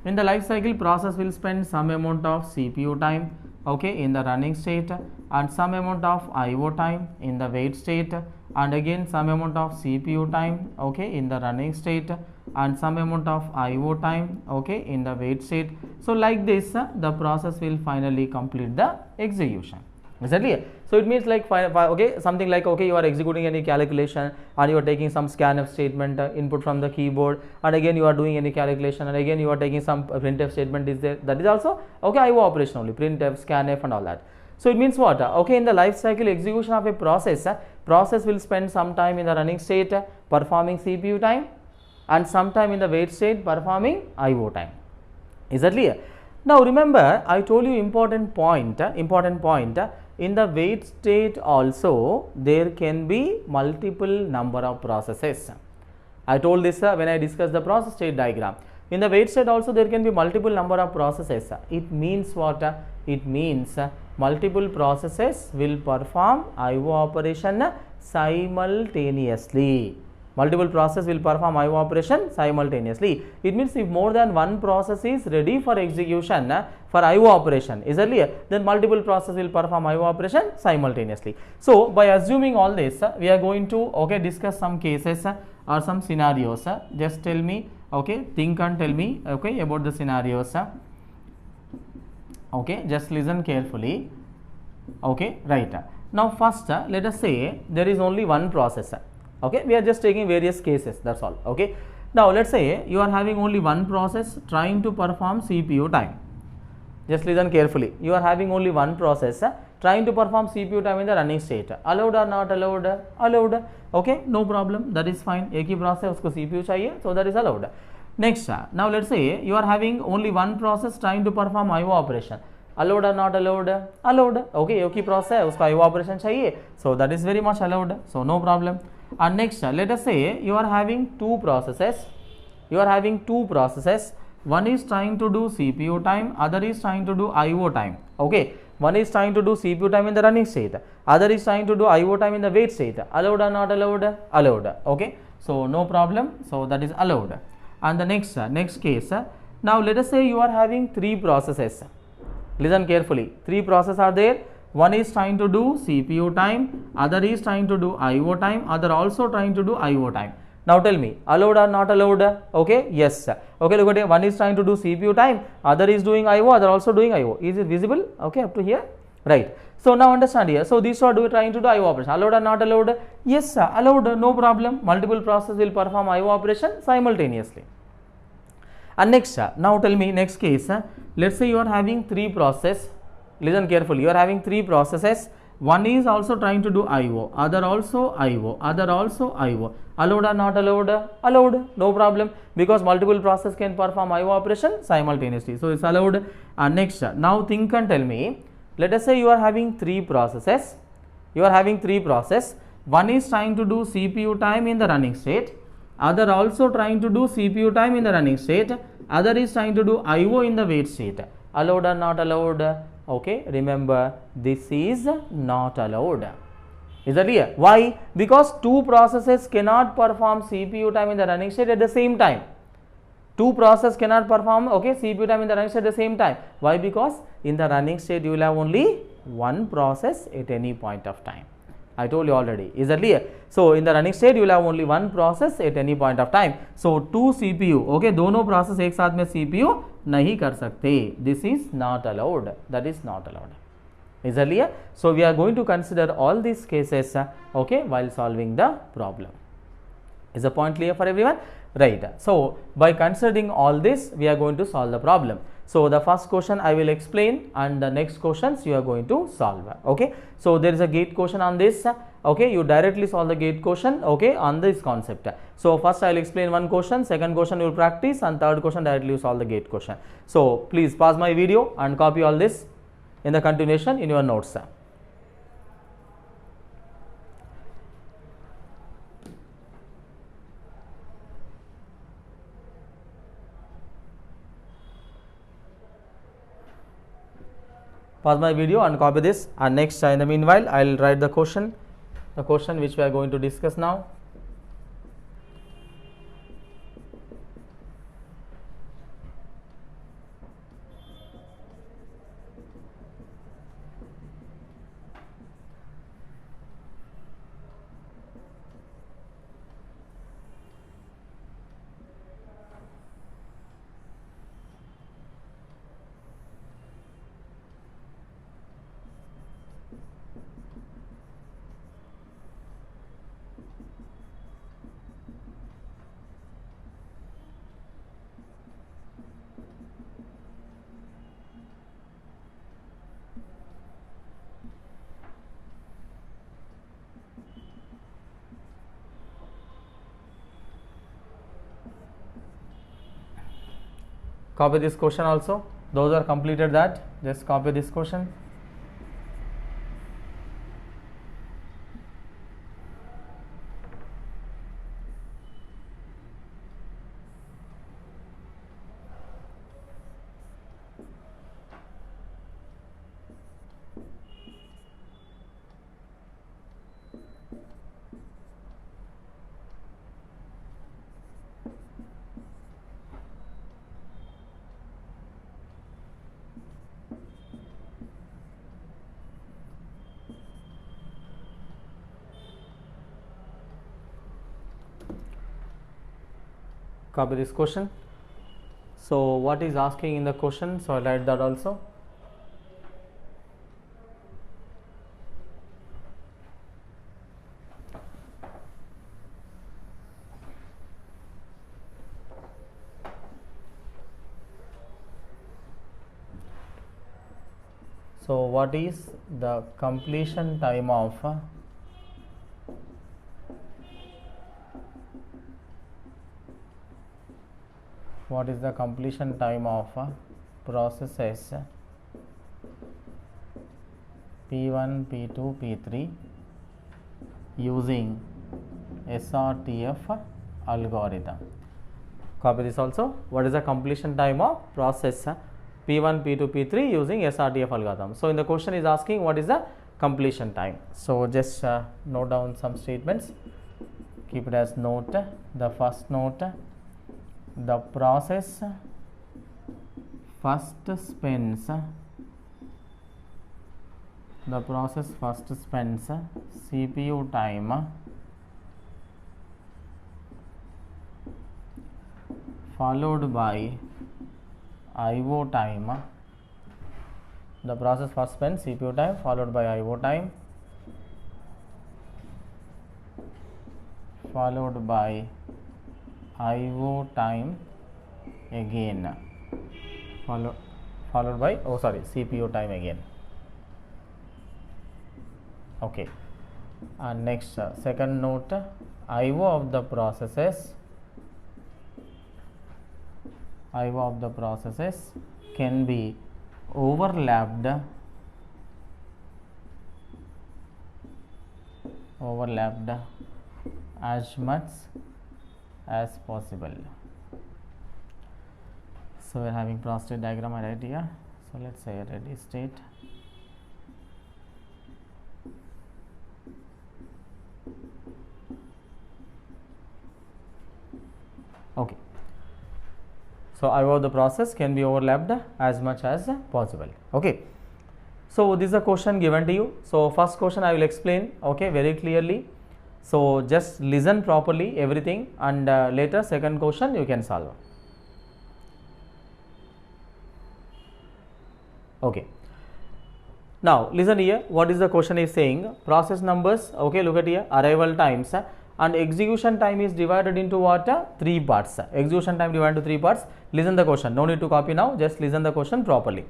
in the life cycle process will spend some amount of CPU time, okay, in the running state, and some amount of IO time in the wait state, and again some amount of CPU time, okay, in the running state, and some amount of IO time, okay, in the wait state. So like this the process will finally complete the execution. Is that clear? So it means like okay, something like, okay, you are executing any calculation and you are taking some scanf statement input from the keyboard, and again you are doing any calculation, and again you are taking some printf statement is there, that is also okay, IO operation only, printf, scanf and all that. So it means what? Okay, in the life cycle execution of a process, process will spend some time in the running state performing CPU time and some time in the wait state performing IO time. Is that clear? Now remember, I told you important point, in the wait state also there can be multiple number of processes. I told this when I discussed the process state diagram. In the wait state also there can be multiple number of processes. It means what? It means multiple processes will perform IO operation simultaneously. Multiple process will perform IO operation simultaneously. It means if more than one process is ready for execution for IO operation is earlier, then multiple process will perform IO operation simultaneously. So by assuming all this, we are going to discuss some cases or some scenarios. Just tell me, think and tell me about the scenarios. Just listen carefully. Right. Now first let us say there is only one process. We are just taking various cases, that's all. Now let's say you are having only one process trying to perform CPU time. Just listen carefully. You are having only one process trying to perform CPU time in the running state. Allowed or not allowed? Allowed. No problem, that is fine. एक ही process उसको CPU चाहिए, so that is allowed. Next, now let's say you are having only one process trying to perform IO operation. Allowed or not allowed? Allowed. एक ही process है उसको IO operation चाहिए, so that is very much allowed, so no problem. And next, let us say you are having two processes. One is trying to do CPU time, other is trying to do IO time. One is trying to do CPU time in the running state, other is trying to do IO time in the wait state. Allowed or not allowed? Allowed. So no problem, so that is allowed. And the next case, now let us say you are having three processes. Listen carefully. Three processes are there. One is trying to do CPU time, other is trying to do IO time, other also trying to do IO time. Now tell me, allowed or not allowed? Yes. Look at it. One is trying to do CPU time, other is doing IO, other also doing IO. Is it visible? Up to here? Right. So now understand here. So these two are trying to do IO operation. Allowed or not allowed? Yes, allowed, no problem. Multiple processes will perform IO operation simultaneously. And next, now tell me next case. Let's say you are having three processes. Listen carefully. You are having three processes. One is also trying to do IO, other also IO, other also IO. Allowed or not allowed? Allowed, no problem, because multiple processes can perform IO operation simultaneously. So it's allowed. And next, now think and tell me. Let us say you are having three processes. One is trying to do CPU time in the running state, other also trying to do CPU time in the running state, other is trying to do IO in the wait state. Allowed or not allowed? Remember, this is not allowed. Is that clear? Why? Because two processes cannot perform CPU time in the running state at the same time. Two processes cannot perform CPU time in the running state at the same time. Why? Because in the running state you will have only one process at any point of time. I told you already. Is that clear? So in the running state you will have only one process at any point of time. So two CPU, दोनों process एक साथ में CPU नहीं कर सकते. This is not allowed. That is not allowed. Is that clear? So we are going to consider all these cases while solving the problem. Is the point clear for everyone? Right. So by considering all this, we are going to solve the problem. So the first question I will explain, and the next questions you are going to solve. So there is a gate question on this. You directly solve the gate question on this concept. So first I will explain one question, second question you will practice, and third question directly you solve the gate question. So please pause my video and copy all this in the continuation in your notes. Pause my video and copy this, and next in the meanwhile I will write the question which we are going to discuss now. Copy this question also. Those who are completed that, just copy this question. copy this question. So what is asking in the question, so I'll write that also. So what is the completion time of processes P1, P2, P3 using SRTF algorithm? Copy this also. What is the completion time of process P1, P2, P3 using SRTF algorithm? So in the question is asking what is the completion time. So just note down some statements. Keep it as note. The first note, the process first spends CPU time followed by IO time. The process first spends CPU time followed by IO time followed by IO time again followed by CPU time again. Okay, and next second note, IO of the processes can be overlapped as much as possible. So we are having prostate diagram right here. So let's say a ready state. Okay. So IO of the process can be overlapped as much as possible. Okay. So this is a question given to you. So first question I will explain, okay, very clearly. So just listen properly everything, and later second question you can solve. Okay. Now listen here, what is the question is saying? Process numbers, okay, look at here, arrival times and execution time is divided into what? 3 parts. Execution time divided into 3 parts. Listen the question, no need to copy now, just listen the question properly.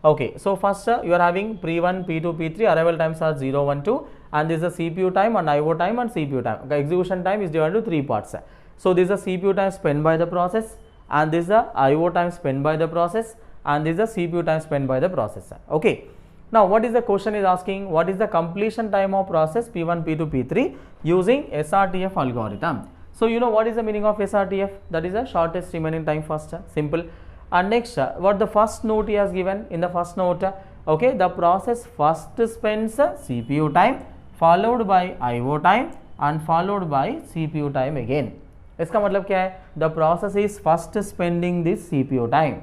Okay, so first you are having P1, P2, P3, arrival times are 0, 1, 2, and this is the CPU time and IO time and CPU time. Okay, execution time is divided into 3 parts. So this is the CPU time spent by the process, and this is the IO time spent by the process, and this is the CPU time spent by the processor. Okay. Now what is the question is asking? What is the completion time of process P1, P2, P3 using SRTF algorithm? So you know what is the meaning of SRTF? That is the shortest remaining time first. Simple. And next, what the first note he has given in the first note, okay, the process first spends CPU time followed by IO time and followed by CPU time again. इसका मतलब क्या है? The process is first spending this CPU time.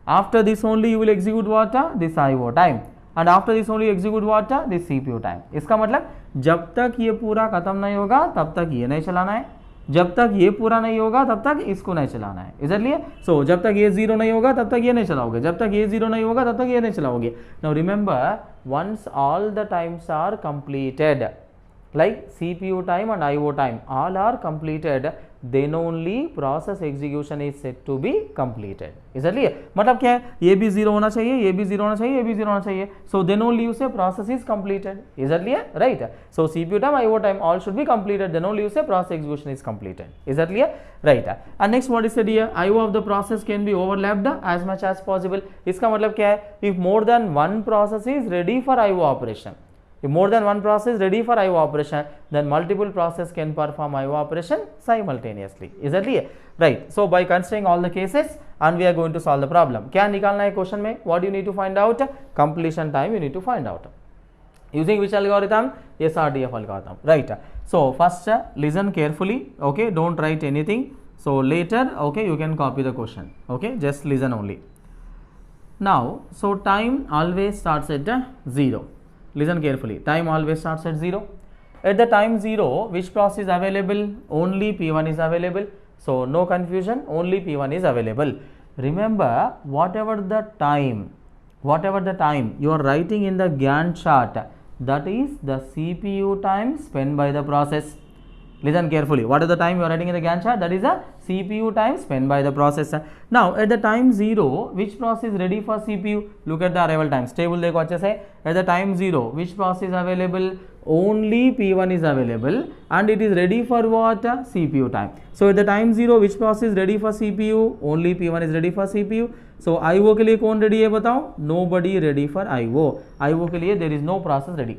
After this only you will execute what? This IO time. And after this only you execute what? This CPU time. इसका मतलब जब तक ये पूरा खत्म नहीं होगा तब तक ये नहीं चलाना है, जब तक ये पूरा नहीं होगा तब तक इसको नहीं चलाना है, इसलिए सो जब तक ये 0 नहीं होगा तब तक ये नहीं चलाओगे, जब तक ये 0 नहीं होगा तब तक ये नहीं चलाओगे. Now remember, once all the times are completed, like CPU time and IO time, all are completed, then only process execution is said to be completed. इसलिए मतलब क्या है, ये भी 0 होना चाहिए, ये भी 0 होना चाहिए, ये भी 0 होना चाहिए, so then only you say process is completed. इसलिए right, so CPU time, IO time all should be completed, then only you say process execution is completed. इसलिए right. And next what is said here, IO of the process can be overlapped as much as possible. इसका मतलब क्या है, if more than one process is ready for IO operation, if more than one process is ready for IO operation, then multiple process can perform IO operation simultaneously. Is that clear? Right. So by considering all the cases, and we are going to solve the problem. क्या निकालना है question में? What you need to find out? Completion time you need to find out. Using which algorithm? SRTF algorithm. Right. So first listen carefully. Okay. Don't write anything. So later, okay, you can copy the question. Okay. Just listen only. Now, so time always starts at 0. Listen carefully. Time always starts at 0. At the time 0, which process is available? Only P1 is available. So no confusion, only P1 is available. Remember, whatever the time you are writing in the Gantt chart, that is the CPU time spent by the process. Listen carefully. What is the time you are writing in the Gantt chart? That is the CPU time spent by the processor. Now, at the time 0, which process is ready for CPU? Look at the arrival times. Table देखो अच्छे से. At the time 0, which process is available? Only P1 is available and it is ready for what? CPU time. So, at the time 0, which process is ready for CPU? Only P1 is ready for CPU. So, IO के लिए कौन ready है बताओ? Nobody ready for IO. IO के लिए there is no process ready.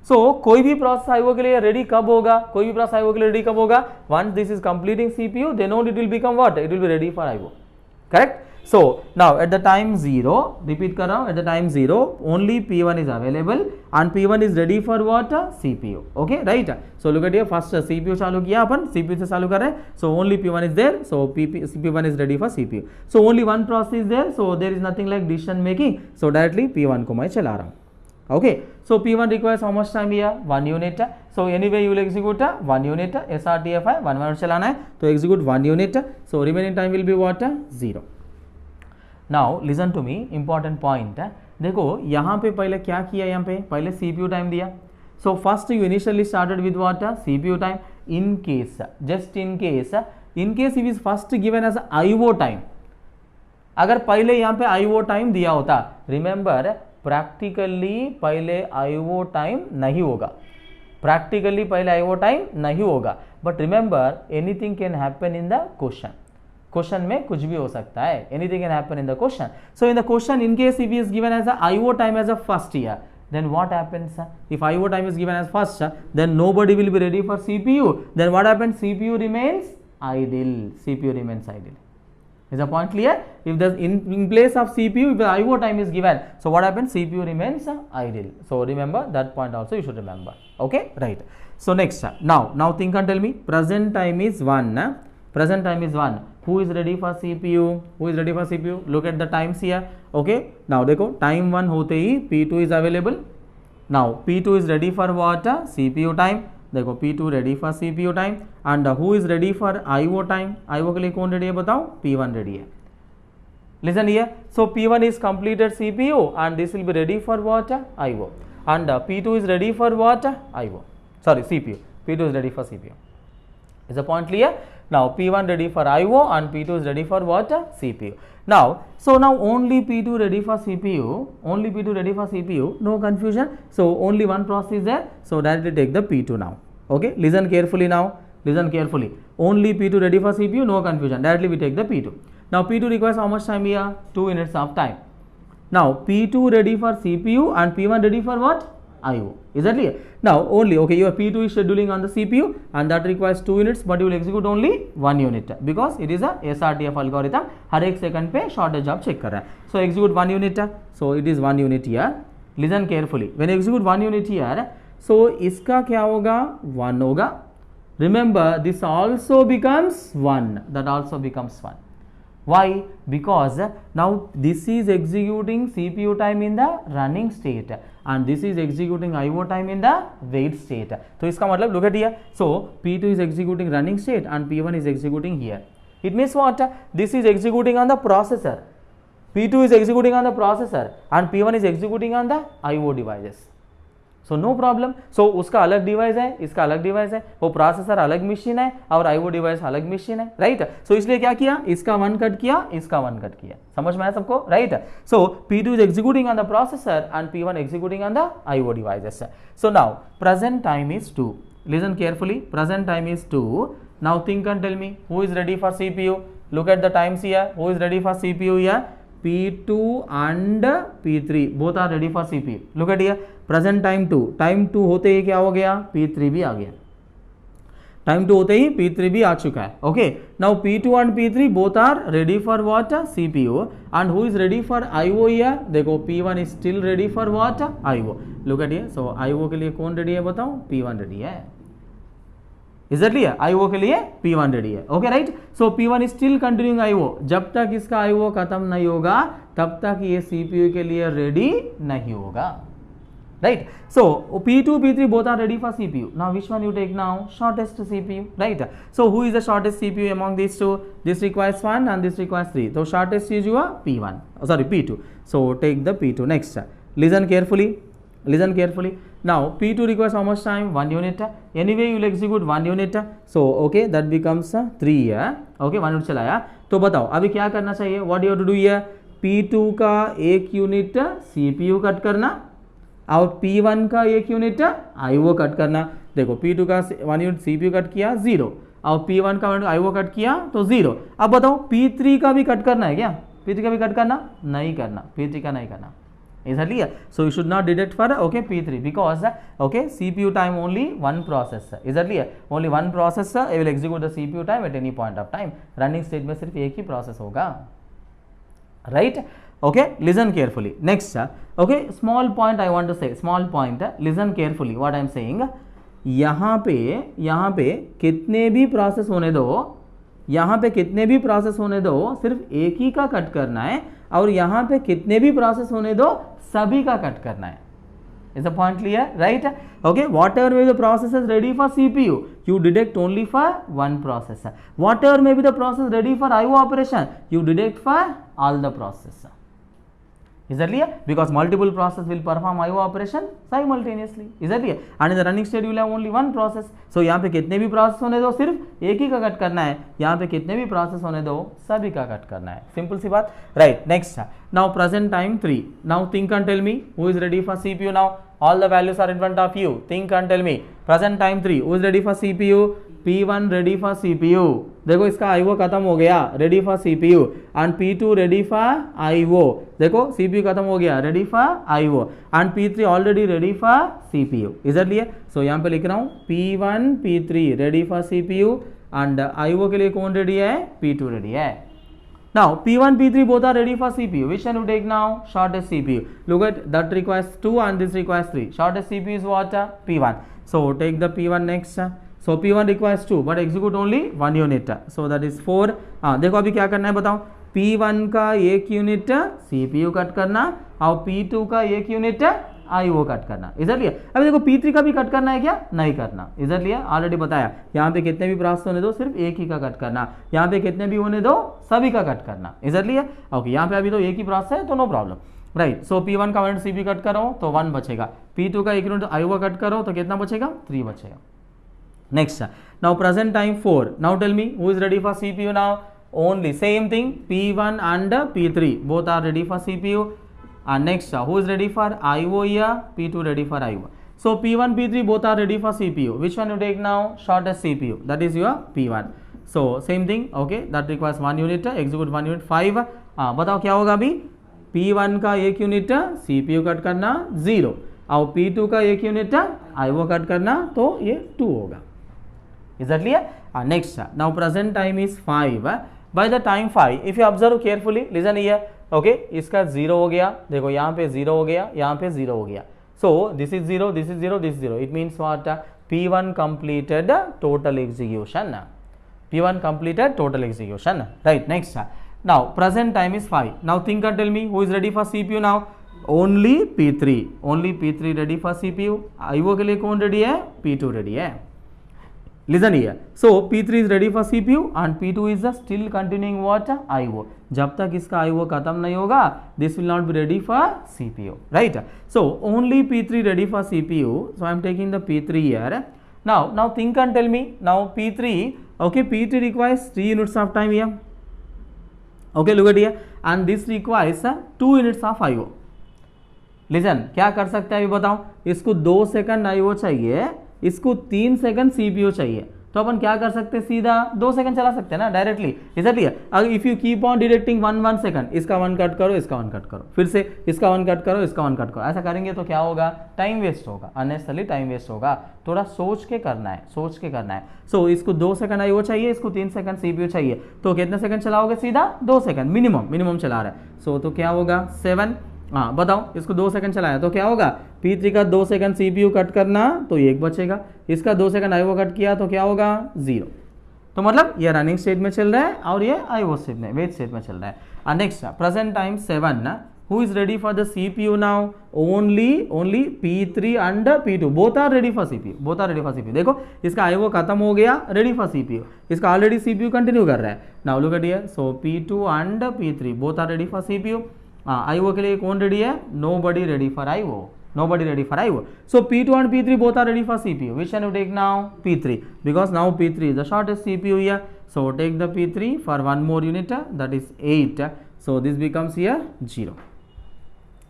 So, कोई भी process IO के लिए रेडी कब होगा? कोई भी प्रोसेस IO के लिए रेडी कब होगा? Once this is completing CPU, then only it will become what? It will be ready for IO. Correct? So, now at the time 0, repeat कर रहा हूँ, at the time 0, only P1 is available and P1 is ready for what? CPU. Okay, right? So, look at here, first CPU चालू किया अपन, CPU से चालू कर रहे हैं. So, only P1 is there. So, P1 is ready for CPU. So, only one process is there. So, there is nothing like decision making. So, directly P1 को मैं चला रहा हूँ. Okay, so P1 requires how much time here? 1 unit. So anyway you will execute 1 unit. SRTF 1 minute चलाना है तो execute 1 unit. So remaining time will be what? 0. Now listen to me, important point. देखो यहाँ पे पहले क्या किया, यहाँ पे पहले CPU time दिया. So first you initially started with what? CPU time. In case, just in case it is first given as IO time. अगर पहले यहाँ पे IO time दिया होता, remember प्रैक्टिकली पहले IO टाइम नहीं होगा, प्रैक्टिकली पहले IO टाइम नहीं होगा, but remember anything can happen in the question. Question में कुछ भी हो सकता है, anything can happen in the question. So in the question in case if is given as IO time as a first year, then what happens? If IO time is given as first, then nobody will be ready for CPU. Then what happens? CPU remains idle. CPU remains idle. Is the point clear? If the in place of CPU, if the IO time is given, so what happens? CPU remains idle. So remember that point also you should remember. Okay, right. So next, now think and tell me. Present time is 1. Present time is 1. Who is ready for CPU? Who is ready for CPU? Look at the times here. Okay. Now देखो time 1 होते ही P2 is available. Now P2 is ready for what? CPU time. देखो P2 ready for CPU time and who is ready for IO time? IO के लिए कौन ready है बताओ? P1 ready है. Listen here. So P1 is completed CPU and this will be ready for what? IO. And P2 is ready for what? IO. Sorry, CPU. P2 is ready for CPU. Is the point clear? Now P1 ready for IO and P2 is ready for what? CPU. Now, so now only P2 ready for CPU, only P2 ready for CPU, no confusion. So only one process is there. So directly take the P2 now. Okay, listen carefully now. Listen carefully. Only P2 ready for CPU, no confusion. Directly we take the P2. Now P2 requires how much time here? 2 units of time. Now P2 ready for CPU and P1 ready for what? IO. Is that clear? Now only, okay, your P2 is scheduling on the CPU and that requires 2 units, but you will execute only 1 unit because it is a SRTF algorithm. हर एक second पे shortage job check कर रहा है. So execute 1 unit. So it is 1 unit here. Listen carefully. When you execute 1 unit here, so इसका क्या होगा? 1 होगा. Remember, this also becomes 1. That also becomes 1. Why? Because now this is executing CPU time in the running state and this is executing IO time in the wait state. So इसका मतलब look at here. So P2 is executing running state and P1 is executing here. It means what? This is executing on the processor. P2 is executing on the processor and P1 is executing on the IO devices. So no problem. So उसका अलग device है, इसका अलग device है, वो processor अलग machine है और IO डिवाइस अलग मशीन है, राइट? सो इसलिए क्या किया? इसका 1 कट किया, इसका 1 कट किया. समझ में आया सबको, right? So P2 is executing on the processor and P1 executing on the IO devices. So now present time is 2. Listen carefully. Present time is 2. Now think and tell me who is ready for CPU. Look at the times here. Who is ready for CPU here? P2 and P3 both are ready for CPU. Look at here. Present time 2. Time 2 होते ही क्या हो गया? P3 भी आ गया. Time 2 होते ही P3 भी आ चुका है. Okay. Now P2 and P3 both are ready for what? CPU. And who is ready for IO here? देखो P1 is still ready for what? IO. Look at here. So IO के लिए कौन ready है बताओ? P1 ready है. Is that clear? IO के लिए P1 ready है. Okay, right? So P1 is still continuing IO. जब तक इसका IO खत्म नहीं होगा तब तक ये CPU के लिए ready नहीं होगा. right? So P2 P3 both are ready for CPU. Now which one you take now? Shortest CPU, right? So who is the shortest CPU among these two? This requires 1 and this requires 3. So shortest is your P1, P2. So take the P2. Next, listen carefully, listen carefully. Now P2 requires how much time? 1 unit. Anyway you will execute 1 unit. So okay, that becomes 3. Okay, 1 unit चलाया. तो बताओ अभी क्या करना चाहिए? What you have to do here? P2 का 1 unit CPU cut करना और P1 का 1 यूनिट IO कट करना. देखो P2 का 1 यूनिट CPU कट किया 0 और P1 का IO कट किया तो 0. अब बताओ P3 का भी कट करना है क्या? P3 का भी कट करना? नहीं करना, P3 का नहीं करना. Exactly. So you should not deduct for okay P3 because okay CPU time only one processor. Exactly. Only one processor will execute the CPU time at any point of time. Running state में सिर्फ एक ही process होगा. Right? Okay. Listen carefully. Next. Okay. Small point I want to say. Small point. Listen carefully. What I am saying. यहाँ पे कितने भी process होने दो, यहाँ पे कितने भी प्रोसेस होने दो, सिर्फ एक ही का कट करना है और यहाँ पे कितने भी प्रोसेस होने दो सभी का कट करना है. Is the point clear? Right? Okay. Whatever may be the processes ready for CPU, you deduct only for one processor. Whatever may be the process ready for IO operation, you deduct for all the processor. Is that clear? Because multiple processes will perform IO operation simultaneously. Is that clear? And in the running state you will have only one process. So यहाँ पे कितने भी process होने दो सिर्फ एक ही का cut करना है, यहाँ पे कितने भी प्रोसेस होने दो सभी का कट करना है. सिंपल सी बात. Right. Next. Now present time 3. Now think and tell me who is ready for CPU now. All the values are in front of you. Think and tell me. Present time 3. Who is ready for CPU? P1 ready for CPU. देखो इसका IO खत्म हो गया. Ready for CPU. And P2 ready for IO. देखो CPU खत्म हो गया. Ready for IO. And P3 already ready for CPU. Is that clear? So यहाँ पे लिख रहा हूँ P1 P3 ready for CPU. And IO के लिए कौन ready है? P2 ready है. Now P1 P3 both are ready for CPU. Which one you take now? Shortest CPU. Look at that requires 2 and this requires 3. Shortest CPU is what? P1. So take the P1 next. So P1 requires 2 but execute only 1 unit. So that is 4. देखो अभी क्या करना है बताओ. P1 का 1 unit CPU cut करना और P2 का 1 यूनिट IO कट करना. इधर लिया. अभी देखो P3 का भी कट करना है क्या? नहीं करना. इधर लिया. ऑलरेडी बताया यहाँ पे कितने भी प्रोसेस होने दो सिर्फ एक ही का कट करना, यहाँ पे कितने भी होने दो सभी का कट करना. इधर लिया. ओके. यहाँ पे अभी तो एक ही प्रोसेस है तो नो प्रॉब्लम. राइट. सो P1 का यूनिट CPU कट करो तो 1 बचेगा. P2 का 1 यूनिट IO कट करो तो कितना बचेगा? 3 बचेगा. Next. Now present time 4. Now tell me who is ready for CPU now. Only same thing P1 and P3 both are ready for CPU. And next, who is ready for IO here? P2 ready for IO. So P1 P3 both are ready for CPU. Which one you take now? Shortest CPU. That is your P1. So same thing. Okay. That requires 1 unit. Execute 1 unit 5. बताओ क्या होगा अभी? P1 का 1 unit CPU cut करना 0 और P2 का 1 unit IO cut करना तो ये 2 होगा. Is that clear? Next. Now present time is 5. By the time 5, if you observe carefully, listen here. Okay इसका 0 हो गया. देखो यहाँ पे 0 हो गया, यहाँ पे 0 हो गया. So this is 0, this is 0, this is 0. It means what? P1 completed total execution. P1 completed total execution. Right. Next. Now present time is 5. Now think and tell me who is ready for CPU now. Only P3. Only P3 ready for CPU. IO के लिए कौन ready है? P2 ready है. Listen here. So P3 is ready for CPU and P2 is still continuing what? IO. जब तक इसका IO खत्म नहीं होगा, this will not be ready for CPU, right? So only P3 ready for CPU. So I am taking the P3 here. Now think and tell me. Now P3, okay, P3 requires 3 units of time here. Okay, look at here. And this requires 2 units of IO. Listen, क्या कर सकते हैं अभी बताओ. इसको 2 second IO चाहिए, इसको 3 second CPU चाहिए. तो अपन क्या कर सकते हैं? सीधा 2 सेकंड चला सकते हैं ना डायरेक्टली. इसलिए अगर if you keep on deducting 1 second, इसका 1 कट करो, इसका 1 कट करो, फिर से इसका 1 कट करो, इसका 1 कट करो, ऐसा करेंगे तो क्या होगा? टाइम वेस्ट होगा, अननेसेसरी टाइम वेस्ट होगा. थोड़ा सोच के करना है, सोच के करना है. सो इसको 2 सेकंड IO चाहिए, इसको 3 सेकंड CPU चाहिए. तो कितने सेकंड चलाओगे? सीधा 2 सेकंड मिनिमम चला रहा है. सो तो क्या होगा? 7. हाँ बताओ, इसको 2 सेकंड चलाया तो क्या होगा? P3 का 2 सेकंड CPU कट करना तो 1 बचेगा, इसका 2 सेकंड IO कट किया तो क्या होगा? 0. तो मतलब ये रनिंग स्टेट में चल रहा है और ये IO स्टेट में, वेट स्टेट में चल रहा है. Next present time 7. who is ready for the CPU now? Only P3 and P2 both are ready for CPU. देखो इसका IO खत्म हो गया, ready for CPU. इसका already CPU कंटिन्यू कर रहा है. Now look at here. So P2 and P3 both are ready for CPU. IO के लिए कौन ready है? Nobody ready for IO. So P2 and P3 both are ready for CPU. Which one you take now? P3, because now P3 is the shortest CPU here. So take the P3 for one more unit, that is 8. So this becomes here 0.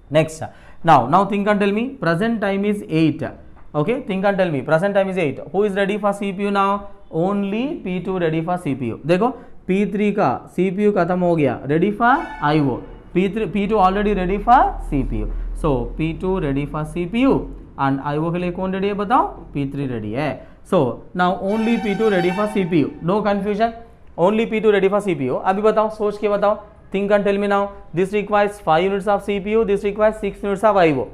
Next, now think and tell me, present time is 8. Okay, think and tell me, present time is 8. Who is ready for CPU now? Only P2 ready for CPU. देखो P3 का CPU खत्म हो गया, ready for IO. P2 already ready for CPU. So P2 ready for CPU and IO के लिए कौन ready है बताओ? P3 ready है. So now only P2 ready for CPU. No confusion. Only P2 ready for CPU. अभी बताओ, सोच के बताओ. Think and tell me now. This requires 5 units of CPU. This requires 6 units of IO.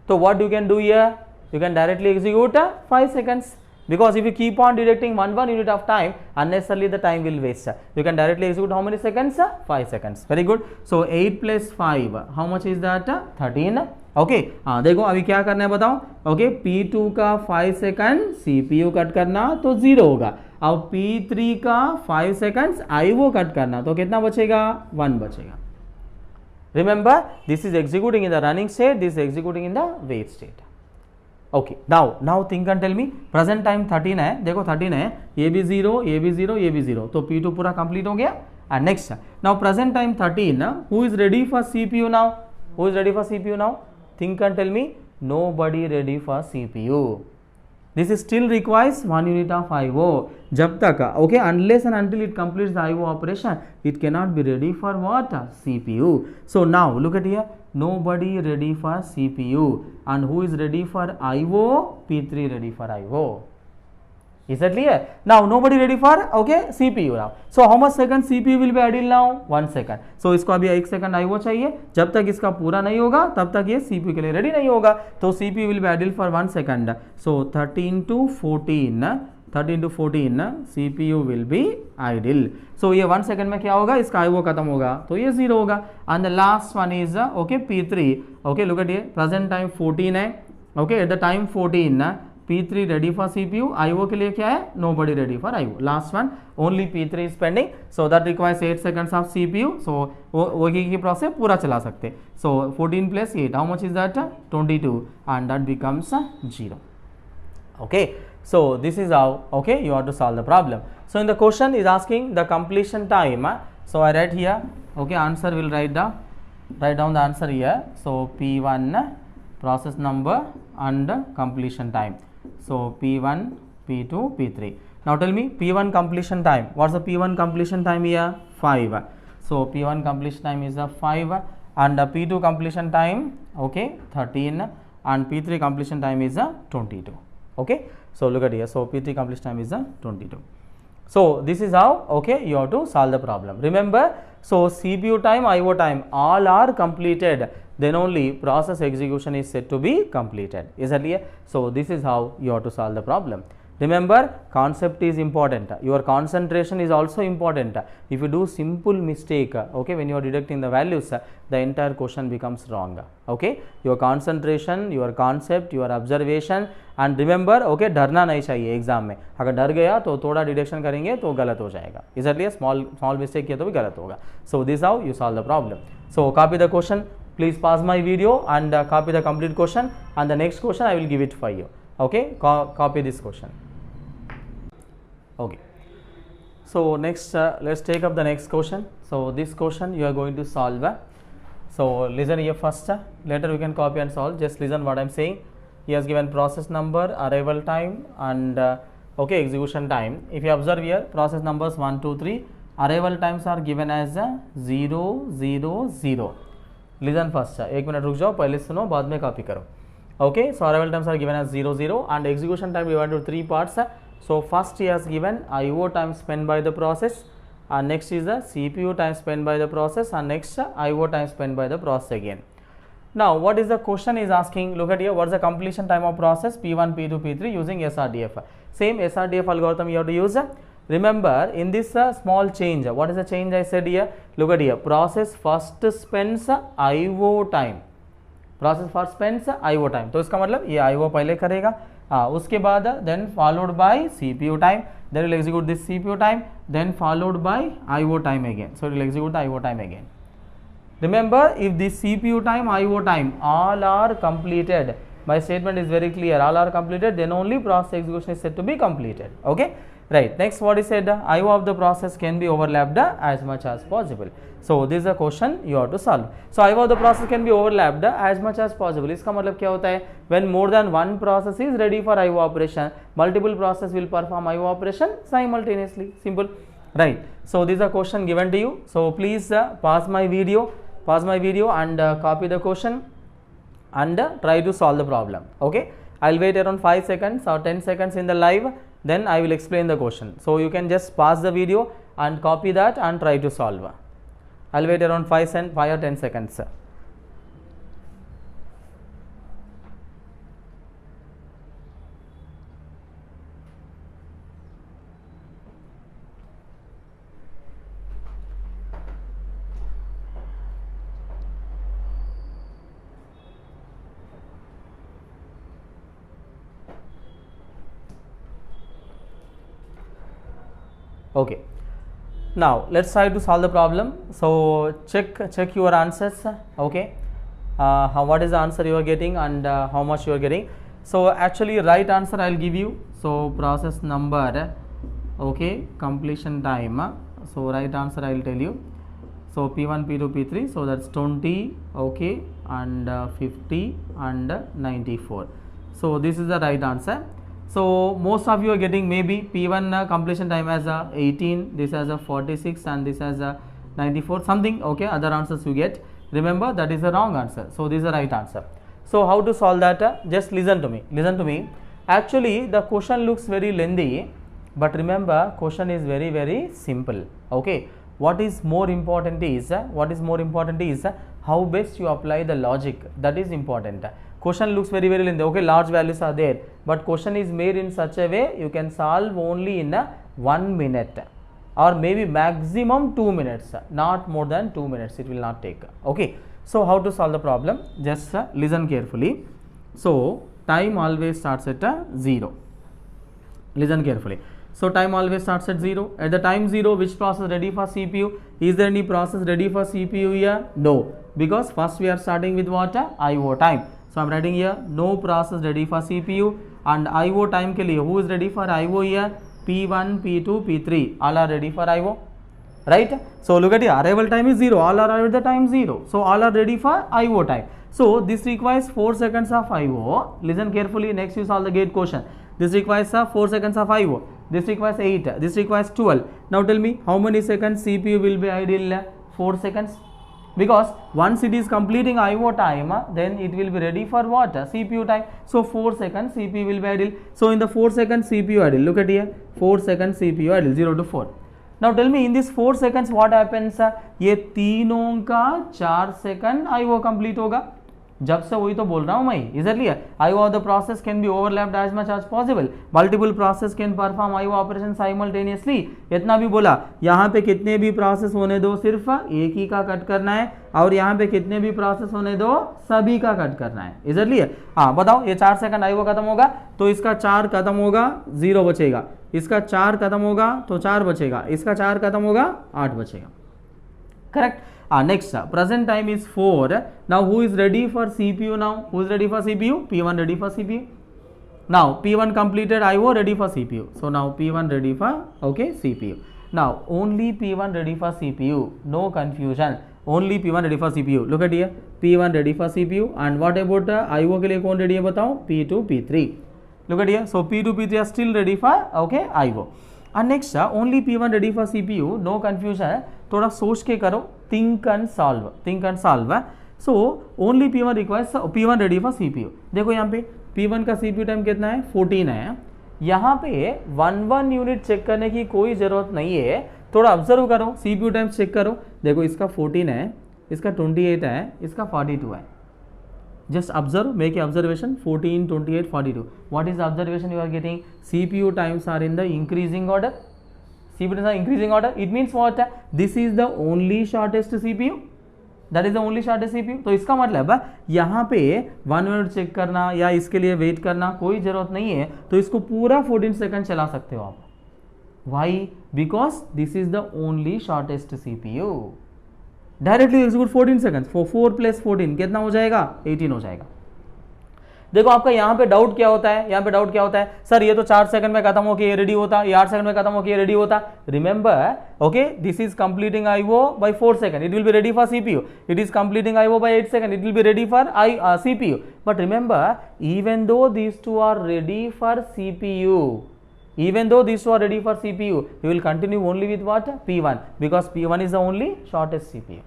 So what you can do here? You can directly execute 5 seconds. Because if you keep on deducting one unit of time, unnecessarily the time will waste. You can directly execute how many seconds? 5 seconds. Very good. So 8 plus 5. How much is that? 13. Okay देखो अभी क्या करना है बताओ. Okay P2 का 5 second CPU cut करना तो 0 होगा. अब P3 का 5 सेकंड्स IO कट करना तो कितना बचेगा? 1 बचेगा. Remember this is executing in the running state, this is executing in the wait state. Okay now think and tell me, present time 13 है. देखो 13 है, ये भी 0, ये भी 0, ये भी 0, तो P2 पूरा कंप्लीट हो गया. And next now present time 13, who is ready for CPU now? Who is ready for CPU now? Think and tell me, nobody ready for CPU. This is still requires 1 unit of IO. जब तक okay, unless and until it completes the IO operation, it cannot be ready for what? CPU. So now look at here, nobody ready for CPU. And who is ready for IO? P3 ready for IO. Is that clear? Now nobody ready for okay CPU now. So how much second CPU will be idle now? 1 second. So इसको अभी 1 second IO चाहिए. जब तक इसका पूरा नहीं होगा तब तक ये CPU के लिए रेडी नहीं होगा. तो CPU will be idle for 1 second. So 13 to 14 CPU will be idle. So ये 1 second में क्या होगा? इसका IO खत्म होगा तो ये 0 होगा. And the last one is okay P3. Okay look at here, present time 14 है. Okay at the time 14 P3 ready for CPU. IO के लिए क्या है? Nobody ready for IO. Last one, only P3 is pending. So that requires 8 seconds of CPU. So वो की process पूरा चला सकते. So 14 plus 8, how much is that? 22, and that becomes 0. Okay. So this is how okay you have to solve the problem. So in the question is asking the completion time. So I write here. Okay, answer will write down the answer here. So P1 process number and completion time. So P1, P2, P3. Now tell me P1 completion time. What's the P1 completion time here? 5. So P1 completion time is 5 and P2 completion time okay 13 and P3 completion time is 22. Okay. So look at here. So P3 completion time is 22. So this is how okay you have to solve the problem. Remember, so CPU time, IO time all are completed, then only process execution is said to be completed. Is that clear? So this is how you have to solve the problem. Remember, concept is important. Your concentration is also important. If you do simple mistake, okay, when you are deducting the values, the entire question becomes wrong. Okay, your concentration, your concept, your observation, and remember, okay, डरना नहीं चाहिए exam में. अगर डर गया तो थोड़ा deduction करेंगे तो गलत हो जाएगा. इसलिए small mistake किया तो भी गलत होगा. So this is how you solve the problem. So copy the question. Please pause my video and copy the complete question, and the next question I will give it for you. Okay, copy this question. Okay, so next let's take up the next question. So this question you are going to solve. So listen here first, later we can copy and solve. Just listen what I am saying. He has given process number, arrival time, and okay execution time. If you observe here, process numbers 1, 2, 3, arrival times are given as 0, 0, 0. Listen first, एक minute रुक जाओ, पहले सुनो बाद में copy करो. Okay, so arrival times are given as 0, 0 and execution time divided into 3 parts. So first he has given IO time spent by the process, and next is the CPU time spent by the process, and next IO time spent by the process again. Now what is the question is asking? Look at here, what is the completion time of process P1, P2, P3 using SRDF? Same SRDF algorithm you have to use. Remember, in this small change, what is the change I said here? Look at here. Process first spends IO time. Process first spends IO time. तो इसका मतलब ये IO पहले करेगा, उसके बाद then followed by CPU time, then will execute this CPU time, then followed by IO time again. So it will execute the IO time again. Remember, if this CPU time, IO time, all are completed, my statement is very clear, all are completed, then only process execution is said to be completed. Okay, right. Next, what is said, IO of the process can be overlapped as much as possible. So this is a question you have to solve. So IO of the process can be overlapped as much as possible. इसका मतलब क्या होता है? When more than one process is ready for IO operation, multiple process will perform IO operation simultaneously. Simple, right? So this is a question given to you. So please pause my video and copy the question and try to solve the problem. Okay, I'll wait around 5 seconds or 10 seconds in the live, then I will explain the question. So you can just pause the video and copy that and try to solve. I'll wait around 5 or 10 seconds. Okay, now let's try to solve the problem. So check your answers. Okay, what is the answer you are getting and how much you are getting. So actually right answer I'll give you. So process number, okay, completion time. So right answer I will tell you. So P1, P2, P3, so that's 20, okay, and 50 and 94. So this is the right answer. So most of you are getting maybe P1 completion time as 18, this as 46 and this as 94 something. Okay, other answers you get. Remember, that is the wrong answer. So this is the right answer. So how to solve that? Just listen to me. Actually the question looks very lengthy, but remember, question is very simple. Okay, what is more important is how best you apply the logic. That is important. Question looks very lengthy. Okay, large values are there, but question is made in such a way you can solve only in 1 minute or maybe maximum 2 minutes, not more than 2 minutes it will not take. Okay, so how to solve the problem? Just listen carefully. So time always starts at 0. Listen carefully. So time always starts at 0. At the time 0, which process ready for CPU? Is there any process ready for CPU here? No, because first we are starting with what? IO time. So I am writing here no process ready for CPU, and IO time ke liye who is ready for IO here? P1, P2, P3, all are ready for IO, right? So look at here, arrival time is 0, all are at the time 0, so all are ready for IO time. So this requires 4 seconds of IO. Listen carefully, next you solve the gate question. This requires 4 seconds of IO, this requires 8, this requires 12. Now tell me how many seconds CPU will be idle? 4 seconds. Because once it is completing IO time, then it will be ready for what? CPU time. So 4 seconds CPU will be idle. So in the 4 seconds CPU idle, look at here, 4 seconds CPU idle, 0 to 4. Now tell me in this 4 seconds what happens? ये तीनों का 4 second IO complete होगा. जब से वही तो बोल रहा हूँ मैं, इसलिए IO of the process can be overlapped as much as possible. Multiple process can perform IO operation simultaneously. इतना भी बोला, यहाँ पे कितने भी प्रोसेस होने दो, सिर्फ एक ही का कट करना है, और यहाँ पे कितने भी प्रोसेस होने दो, सभी का कट करना है. इसलिए हाँ बताओ, ये 4 सेकंड IO खत्म होगा तो इसका 4 खत्म होगा, 0 बचेगा. इसका 4 खत्म होगा तो 4 बचेगा, इसका 4 खत्म होगा, 8 बचेगा. Correct. Next, present time is 4. Now who is ready for CPU now? Who is ready for CPU? P1 ready for CPU. Now P1 completed IO, ready for CPU. So now P1 ready for, okay, CPU. Now only P1 ready for CPU. No confusion. Only P1 ready for CPU. Look at here. P1 ready for CPU. And what about IO के लिए कौन ready है बताओ? P2, P3. Look at here. So P2, P3 are still ready for, okay, IO. And next, only P1 ready for CPU. No confusion. थोड़ा सोच के करो, think and solve. So only P1 requires P1 ready for CPU. देखो यहाँ पे P1 का CPU time कितना है? 14 है. यहाँ पे 1 यूनिट चेक करने की कोई ज़रूरत नहीं है. थोड़ा ऑब्जर्व करो, CPU टाइम चेक करो. देखो इसका 14 है, इसका 28 है, इसका 42 है. Just observe, make an observation. 14, 28, 42. What is the observation you are getting? CPU times are in the increasing order. CPU is increasing order. It means what? This is the only shortest CPU. That is the only shortest CPU. तो इसका मतलब यहाँ पे 1 minute check करना या इसके लिए wait करना कोई जरूरत नहीं है, तो इसको पूरा 14 सेकंड चला सकते हो आप. Why? Because this is the only shortest CPU. Directly execute 14 seconds. 4 plus 14 कितना हो जाएगा? 18 हो जाएगा. देखो आपका यहाँ पे डाउट क्या होता है, यहाँ पे डाउट क्या होता है, सर ये तो 4 सेकंड में खत्म होकर ये रेडी होता, ये 8 सेकंड में खत्म होकर ये रेडी होता. Remember, okay, this is completing IO by 4 seconds, it will be ready for CPU. It is completing IO by 8 seconds, it will be ready for CPU. But remember, even though these two are ready for CPU, even though these two are ready for CPU, you will continue only with what? P1, because P1 is the only shortest CPU.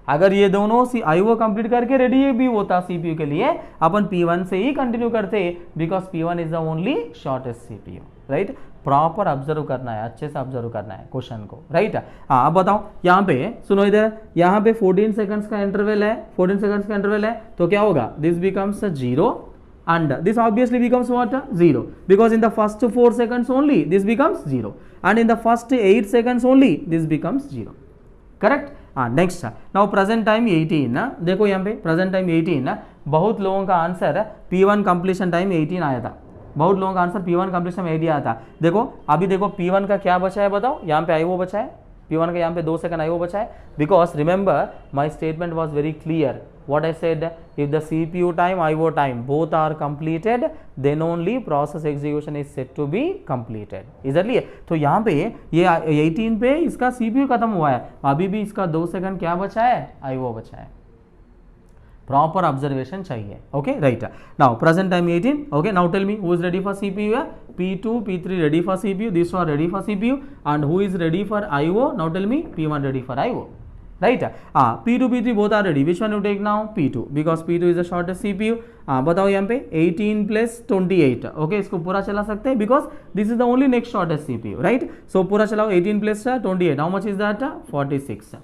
अगर ये दोनों IO complete करके ready भी होता CPU के लिए, अपन P1 से ही continue करते, because P1 is the only shortest CPU. Right, proper observe करना है, अच्छे से ऑब्जर्व करना है क्वेश्चन को. राइट, हाँ अब बताओ, यहाँ पे सुनो इधर, यहाँ पे 14 सेकंड्स का इंटरवल है, 14 सेकंड्स का इंटरवल है, तो क्या होगा? This becomes 0 and this obviously becomes what? 0, because in the first 4 seconds only this becomes 0 and in the first 8 seconds only this becomes 0. Correct? Next, now present time 18 ना, देखो यहाँ पे प्रेजेंट टाइम 18 ना, बहुत लोगों का आंसर P1 कंप्लीशन टाइम 18 आया था, बहुत लोगों का आंसर P1 कंप्लीशन में 18 आया था. देखो अभी देखो P1 का क्या बचा है बताओ, यहाँ पे IO बचा है, P1 का यहाँ पे 2 सेकंड IO बचा है, because remember my statement was very clear. What I said, if the CPU time, IO time both are completed, then only process execution is said to be completed. इसलिए तो यहाँ पे ये 18 पे इसका CPU खत्म हुआ है, अभी भी इसका 2 सेकंड क्या बचा है? IO बचा है. प्रॉपर ऑब्जर्वेशन चाहिए. Okay, right. Now present time 18. Okay, now tell me who is ready for CPU? P2, P3 ready for CPU, these two are ready for CPU, and who is ready for IO? Now tell me, P1 ready for IO. Right? P2, P3 both are ready. Which one you take now? P2, because P2 is the shortest CPU. बताओ यहाँ पे 18 plus 28. Okay, इसको पूरा चला सकते हैं, because this is the only next shortest CPU, right? So पूरा चलाओ 18 plus 28. How much is that? 46.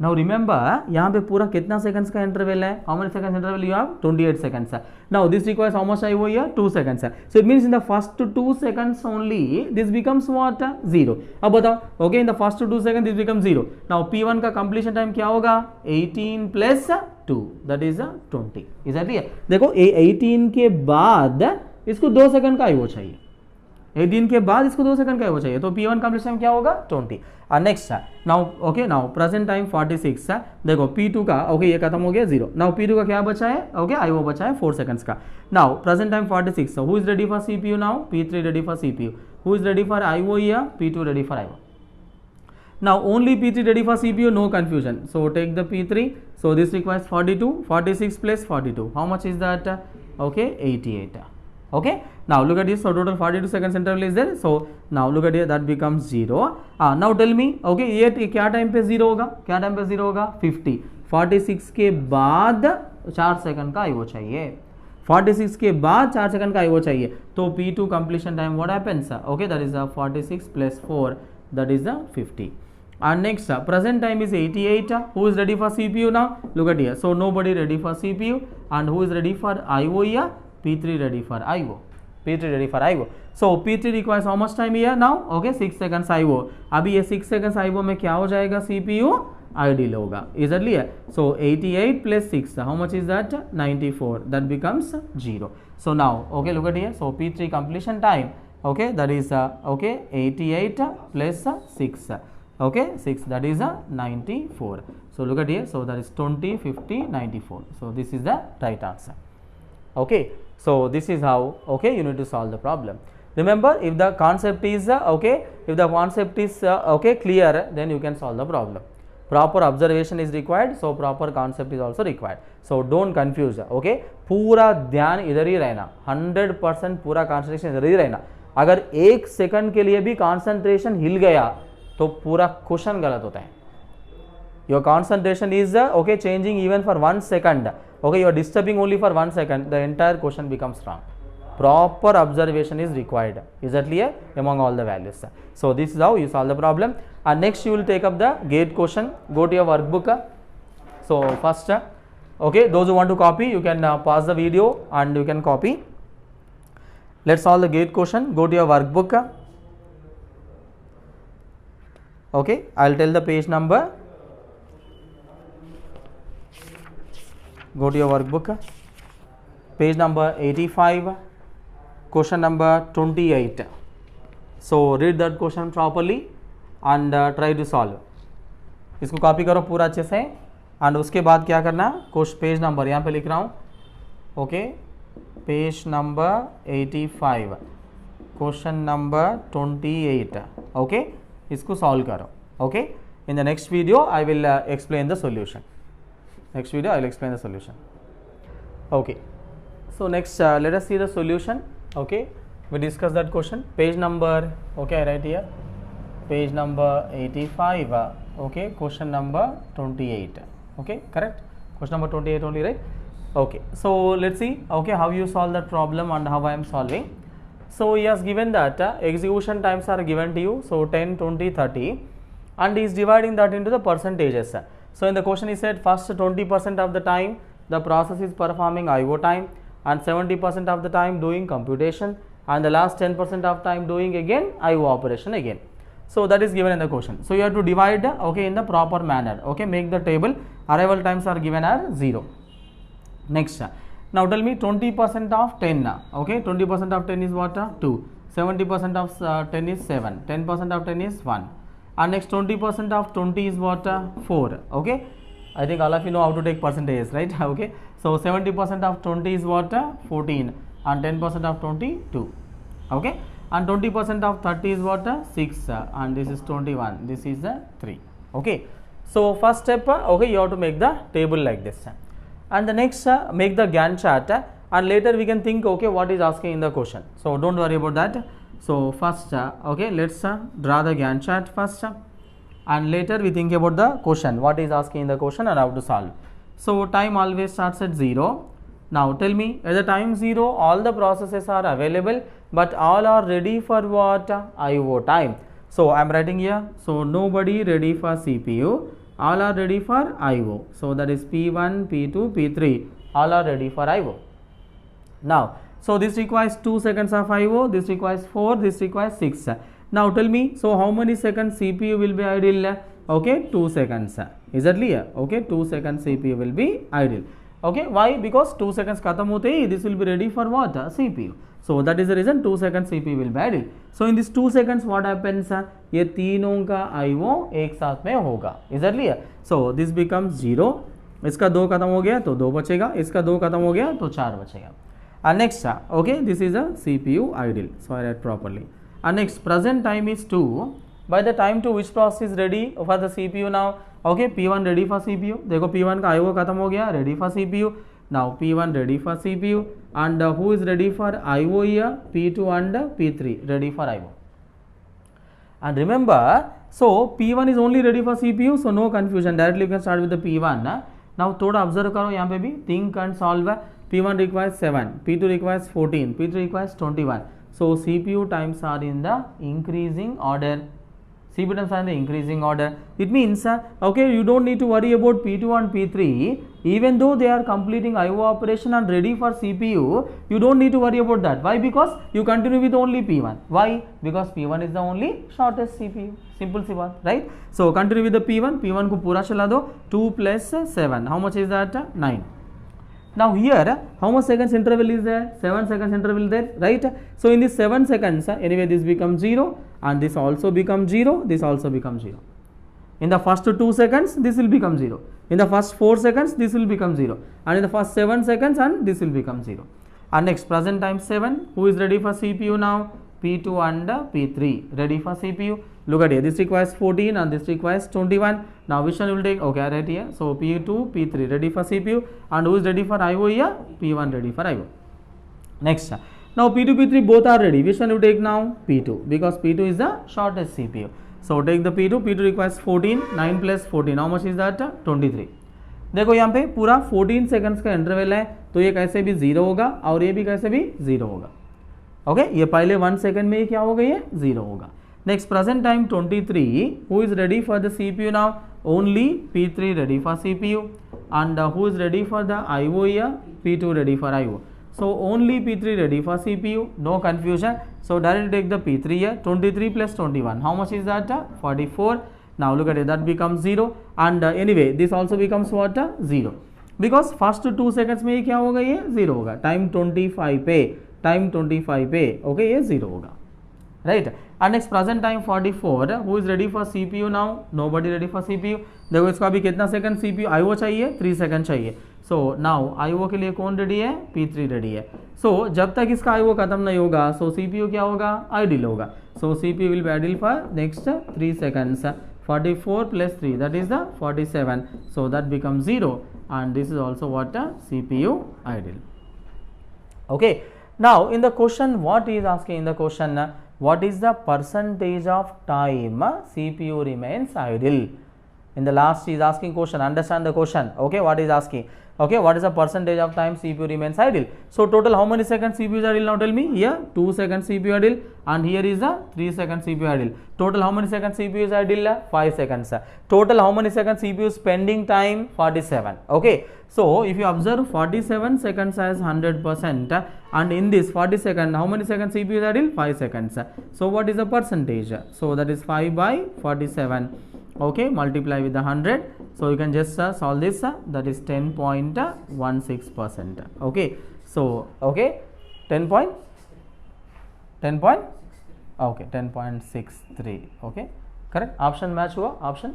Now remember, यहाँ पे पूरा कितना सेकंड्स का इंटरवल है? How many seconds interval you have? 28 seconds. Now this requires how much IO here? 2 seconds. So it means in the first 2 seconds only this becomes what? 0. अब बताओ, okay, in the first 2 seconds this becomes 0. Now P1 का completion time क्या होगा? 18 plus 2, that is 20. Is that clear? देखो 18 के बाद इसको 2 second का IO चाहिए, 18 के बाद इसको 2 सेकंड का IO चाहिए, तो P1 कंप्लीशन टाइम क्या होगा? 20. नेक्स्ट है now, okay, now present time 46 है. देखो P2 का, ओके, ये खत्म हो गया 0. नाउ P2 का क्या बचा है? ओके, IO बचा है 4 सेकंड्स का. Now present time 46. Who is ready for CPU now? P3 ready for CPU. Who is ready for IO here? P2 ready for IO. Now only P3 ready for CPU, no confusion. So take the P3. So this requires 42, 46 plus 42. How much is that? Okay, 88. Okay, now look at this. So total 42 seconds interval is there. So now look at here, that becomes 0. Now tell me, okay, ये क्या time पे 0 होगा? क्या time पे 0 होगा? 50. 46 के बाद 4 second का IO चाहिए, 46 के बाद 4 सेकंड का IO चाहिए, तो P2 completion time what happens? Okay, that is 46 plus 4, that is 50. And next, present time is 88. Who is ready for CPU now? Look at here. So nobody ready for CPU, and who is ready for IO here? P3 ready for IO. P3 ready for IO. So P3 requires how much time here now? Okay, 6 seconds IO. अभी ये 6 seconds IO में क्या हो जाएगा? CPU idle होगा. Is that clear? So 88 plus 6. How much is that? 94. That becomes 0. So now, okay, look at here. So P3 completion time. Okay, that is okay, 88 plus 6. Okay, 6, that is 94. So look at here. So that is 20, 50, 94. So this is the right answer. Okay, so this is how, okay, you need to solve the problem. Remember, if the concept is okay, if the concept is okay, clear, then you can solve the problem. Proper observation is required, so proper concept is also required. So don't confuse. Okay, पूरा ध्यान इधर ही रहना, 100% पूरा concentration इधर ही रहना. अगर 1 second के लिए भी concentration हिल गया तो पूरा क्वेश्चन गलत होता है. Your concentration is okay, changing even for 1 second. Okay, you are disturbing only for 1 second, the entire question becomes wrong. Proper observation is required. Is that clear? Among all the values. So this is how you solve the problem. And next you will take up the gate question. Go to your workbook. So first, okay, those who want to copy, you can pause the video and you can copy. Let's solve the gate question. Go to your workbook. Okay, I'll tell the page number. Go to your workbook. Page number 85, question number 28. So read that question properly and try to solve. इसको copy करो पूरा अच्छे से and उसके बाद क्या करना, page number यहाँ पे लिख रहा हूँ. Okay, page number 85, question number 28. Okay, इसको सॉल्व करो. Okay, in the next video I will explain the solution. Next video I will explain the solution. Okay, so next let us see the solution. Okay, we discuss that question. Page number, okay, I write here page number 85. Okay, question number 28. Okay, correct, question number 28 only, right? Okay, so let's see, okay, how you solve that problem and how I am solving. So he has given that execution times are given to you, so 10, 20, 30, and he is dividing that into the percentages. So in the question he said first 20% of the time the process is performing IO time, and 70% of the time doing computation, and the last 10% of time doing again IO operation again. So that is given in the question. So you have to divide, okay, in the proper manner. Okay, make the table. Arrival times are given are 0. Next, now tell me 20% of 10. Okay, 20% of 10 is what? 2. 70% of 10 is 7. 10% of 10 is 1. And next 20% of 20 is what? 4. Okay, I think all of you know how to take percentages, right? Okay, so 70% of 20 is what? 14, and 10% of 20 2. Okay, and 20% of 30 is what? 6, and this is 21, this is 3. Okay, so first step, okay, you have to make the table like this, and the next make the Gantt chart, and later we can think, okay, what is asking in the question. So don't worry about that. So first, okay, let's draw the Gantt chart first, and later we think about the question, what is asking in the question and how to solve. So time always starts at 0. Now tell me, at the time 0 all the processes are available, but all are ready for what? IO time. So I am writing here, so nobody ready for CPU, all are ready for IO. So that is P1, P2, P3, all are ready for IO. Now, so this requires 2 seconds of IO, this requires 4, this requires 6. Now tell me, so how many seconds CPU will be idle? Okay, 2 seconds. Is that clear? Okay, 2 seconds CPU will be idle. Okay, why? Because 2 seconds khatam hote hi, this will be ready for what? CPU. So that is the reason 2 seconds CPU will be idle. So in this 2 seconds what happens? ये तीनों का IO एक साथ में होगा. Is that clear? So this becomes 0. इसका 2 खत्म हो गया तो 2 बचेगा, इसका 2 खत्म हो गया तो 4 बचेगा. And next, okay, this is a CPU idle. So I write properly. And next, present time is 2. By the time to which process is ready for the CPU now? Okay, P1 ready for CPU. देखो P1 का IO खत्म हो गया, ready for CPU. Now P1 ready for CPU, and who is ready for IO here? P2 and P3 ready for IO. And remember, so P1 is only ready for CPU, so no confusion. Directly you can start with the P1. Now थोड़ा observe करो यहाँ पे भी, think and solve. P1 requires 7, P2 requires 14, P3 requires 21. So CPU times are in the increasing order. CPU times are in the increasing order. It means, okay, you don't need to worry about P2 and P3. Even though they are completing IO operation and ready for CPU, you don't need to worry about that. Why? Because you continue with only P1. Why? Because P1 is the only shortest CPU. Simple सी बात, right? So continue with the P1. P1 को पूरा चला दो. 2 plus 7. How much is that? 9. Now here, how much seconds interval is there? 7 seconds interval there, right? So in this 7 seconds, anyway this becomes 0, and this also becomes 0, this also becomes 0. In the first 2 seconds, this will become 0. In the first 4 seconds, this will become 0. And in the first 7 seconds, and this will become 0. And next, present time 7, who is ready for CPU now? P2 and P3 ready for CPU. Look at here, this requires 14 and this requires 21. Now which one you will take? Okay, right here. So P2, P3 ready for CPU, and who is ready for IO here? P1 ready for IO. Next, now P2, P3 both are ready. Which one you take now? P2, because P2 is the shortest CPU. So take the P2. P2 requires 14. 9 plus 14. How much is that? 23. देखो यहाँ पे पूरा 14 seconds का interval है, तो ये कैसे भी 0 होगा और ये भी कैसे भी 0 होगा. ओके, ये पहले 1 सेकंड में ही क्या होगा? ये 0 होगा. Next, present time 23. Who is ready for the CPU now? Only P3 ready for CPU, and who is ready for the IO here? P2 ready for IO. So only P3 ready for CPU. No confusion. So directly take the P3 here. 23 plus 21. How much is that? 44. Now look at it, that becomes 0 and anyway this also becomes what 0 because first 2 seconds में ये क्या होगा, ये 0 होगा. Time 25 पे okay ये 0 होगा, right. And next present time 44. Who is ready for CPU now? Nobody ready for CPU. देखो इसको अभी कितना सेकंड CPU IO चाहिए, 3 सेकंड चाहिए. सो नाउ IO के लिए कौन रेडी है? P3 रेडी है. सो जब तक इसका IO खत्म नहीं होगा सो CPU क्या होगा? आइडिल होगा. So CPU will be idle for next 3 seconds. 44 plus 3 that is the 47. So that becomes 0 and this is also what CPU idle. Okay, now in the question what is asking in the question, what is the percentage of time CPU remains idle? In the last he is asking question, understand the question. Okay, what is asking? Okay, what is the percentage of time CPU remains idle? So total how many seconds CPU is idle now? Tell me. Here 2 seconds CPU idle and here is a 3 seconds CPU idle. Total how many seconds CPU is idle? 5 seconds. Total how many seconds CPU is spending time? 47. Okay, so if you observe 47 seconds as 100% and in this 40 seconds how many seconds CPU is idle? 5 seconds. So what is the percentage? So that is 5 by 47. Okay, multiply with the 100. So you can just solve this, that is 10.16%. Okay, so okay 10.63. Okay, correct. Option match हुआ, option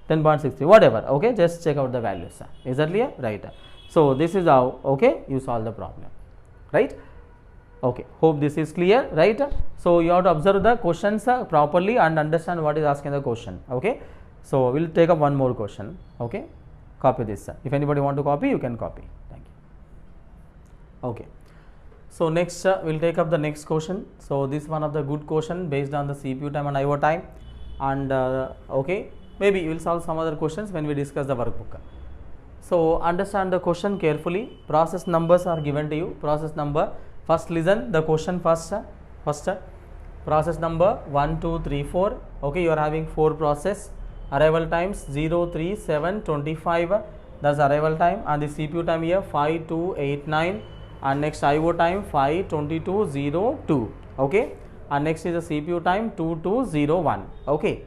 10.63 whatever. Okay, just check out the values. Is that clear? Right. So this is how okay you solve the problem, right? Okay, hope this is clear, right? So you have to observe the questions properly and understand what is asking the question. Okay, so we'll take up one more question. Okay, copy this. If anybody want to copy, you can copy. Thank you. Okay, so next we'll take up the next question. So this is one of the good question based on the CPU time and IO time, and okay, maybe we'll solve some other questions when we discuss the workbook. So understand the question carefully. Process numbers are given to you. Process number. First listen the question first. Process number 1 2 3 4. Okay, you are having 4 process. Arrival times 0 3 7 25. That's arrival time, and the CPU time here 5 2 8 9, and next IO time 5 22 0 2. Okay, and next is the CPU time 2 2 0 1. Okay,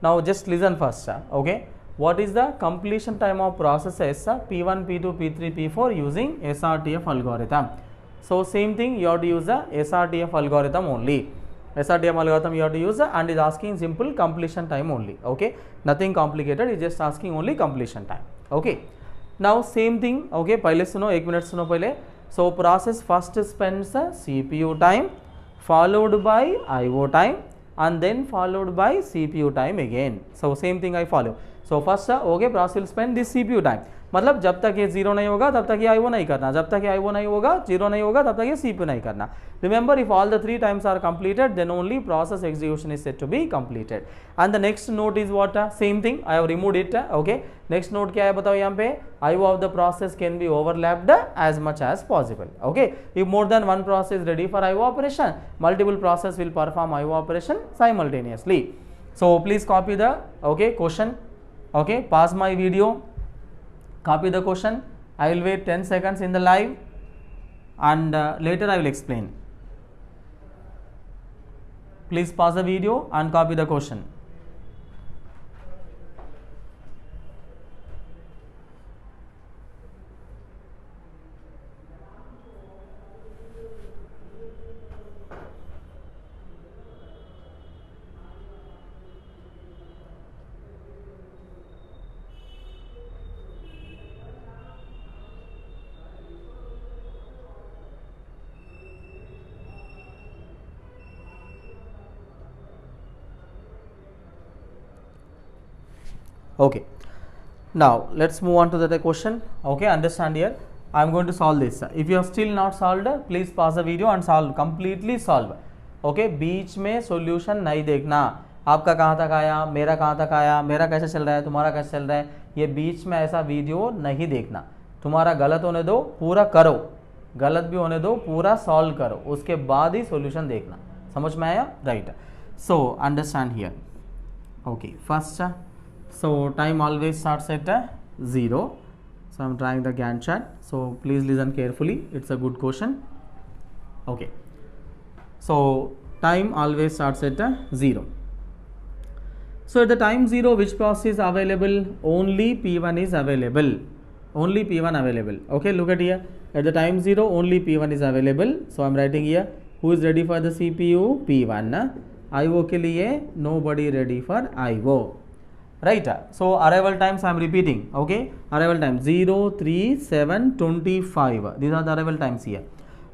now just listen first. Okay, what is the completion time of processes P1 P2 P3 P4 using SRTF algorithm? So same thing, you have to use the SRTF algorithm only. SRTF algorithm you have to use and is asking simple completion time only. Okay, nothing complicated, is just asking only completion time. Okay, now same thing. Okay, पहले सुनो, 1 minute सुनो पहले. So process first spends CPU time followed by IO time and then followed by CPU time again. So same thing I follow. So first okay, process will spend this CPU time. मतलब जब तक ये 0 नहीं होगा तब तक ये IO नहीं करना, जब तक ये IO नहीं होगा 0 नहीं होगा तब तक ये CPU नहीं करना. Remember, if all the 3 times are completed, then only process execution is said to be completed. And the next note is what? Same thing, I have removed it. Okay, next note क्या है बताओ यहाँ पे? IO of the process can be overlapped as much as possible. Okay, if more than one process is ready for IO operation, multiple process will perform IO operation simultaneously. So please copy the okay question. Okay, pause my video. Copy the question. I will wait 10 seconds in the live and later I will explain. Please pause the video and copy the question. Okay, now let's move on to the question. Okay, understand here. I am going to solve this. If you have still not solved, please pause the video and solve, completely solve. Okay, बीच में solution नहीं देखना. आपका कहाँ तक आया, मेरा कहाँ तक आया, मेरा कैसे चल रहा है, तुम्हारा कैसे चल रहा है, ये बीच में ऐसा वीडियो नहीं देखना. तुम्हारा गलत होने दो, पूरा करो, गलत भी होने दो, पूरा सॉल्व करो, उसके बाद ही सॉल्यूशन देखना. समझ में आया? Right. So understand here. Okay, first so time always starts at 0. So I am trying the Gantt chart, so please listen carefully, it's a good question. Okay, so time always starts at 0. So at the time 0, which process is available? Only P1 is available. Only P1 available. Okay, look at here. At the time 0, only P1 is available. So I'm writing here, who is ready for the CPU? P1. IO के लिए nobody ready for IO. Right. So arrival times I am repeating. Okay. Arrival time 0, 3, 7, 25. These are the arrival times here.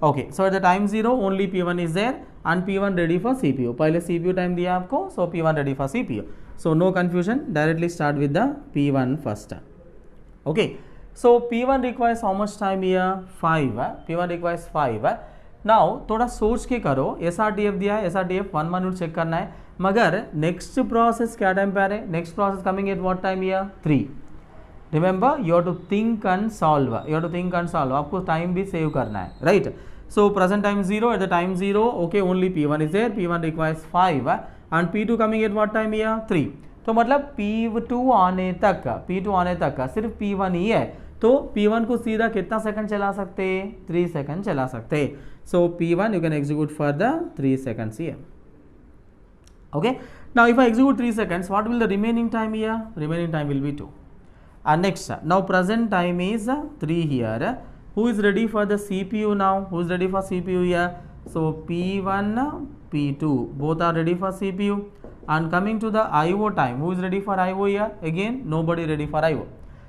Okay. So at the time 0, only P1 is there and P1 ready for CPU. पहले CPU time दिया आपको, so P1 ready for CPU. So no confusion. Directly start with the P1 first. Okay. So P1 requires how much time here? 5. P1 requires 5. Now थोड़ा सोच के करो, SRTF दिया है, SRTF 1 minute check करना है, मगर नेक्स्ट प्रोसेस क्या टाइम पे आ रहे हैं? Next process coming at what time here? 3. Remember you have to think and solve, आपको टाइम भी सेव करना है, right? So present time 0, at the time 0, okay, only P1 is there, P1 requires 5 and P2 coming at what time here? 3. तो मतलब P2 आने तक सिर्फ P1 ही है, तो P1 को सीधा कितना सेकंड चला सकते? 3 सेकंड चला सकते. So P1 you can execute for the 3 seconds here. Okay. Now if I execute 3 seconds, what will the remaining time here? Remaining time will be 2. And next, now present time is 3 here. Who is ready for the CPU now? Who is ready for CPU here? So P1, P2, both are ready for CPU. And coming to the IO time, who is ready for IO here? Again, nobody ready for IO.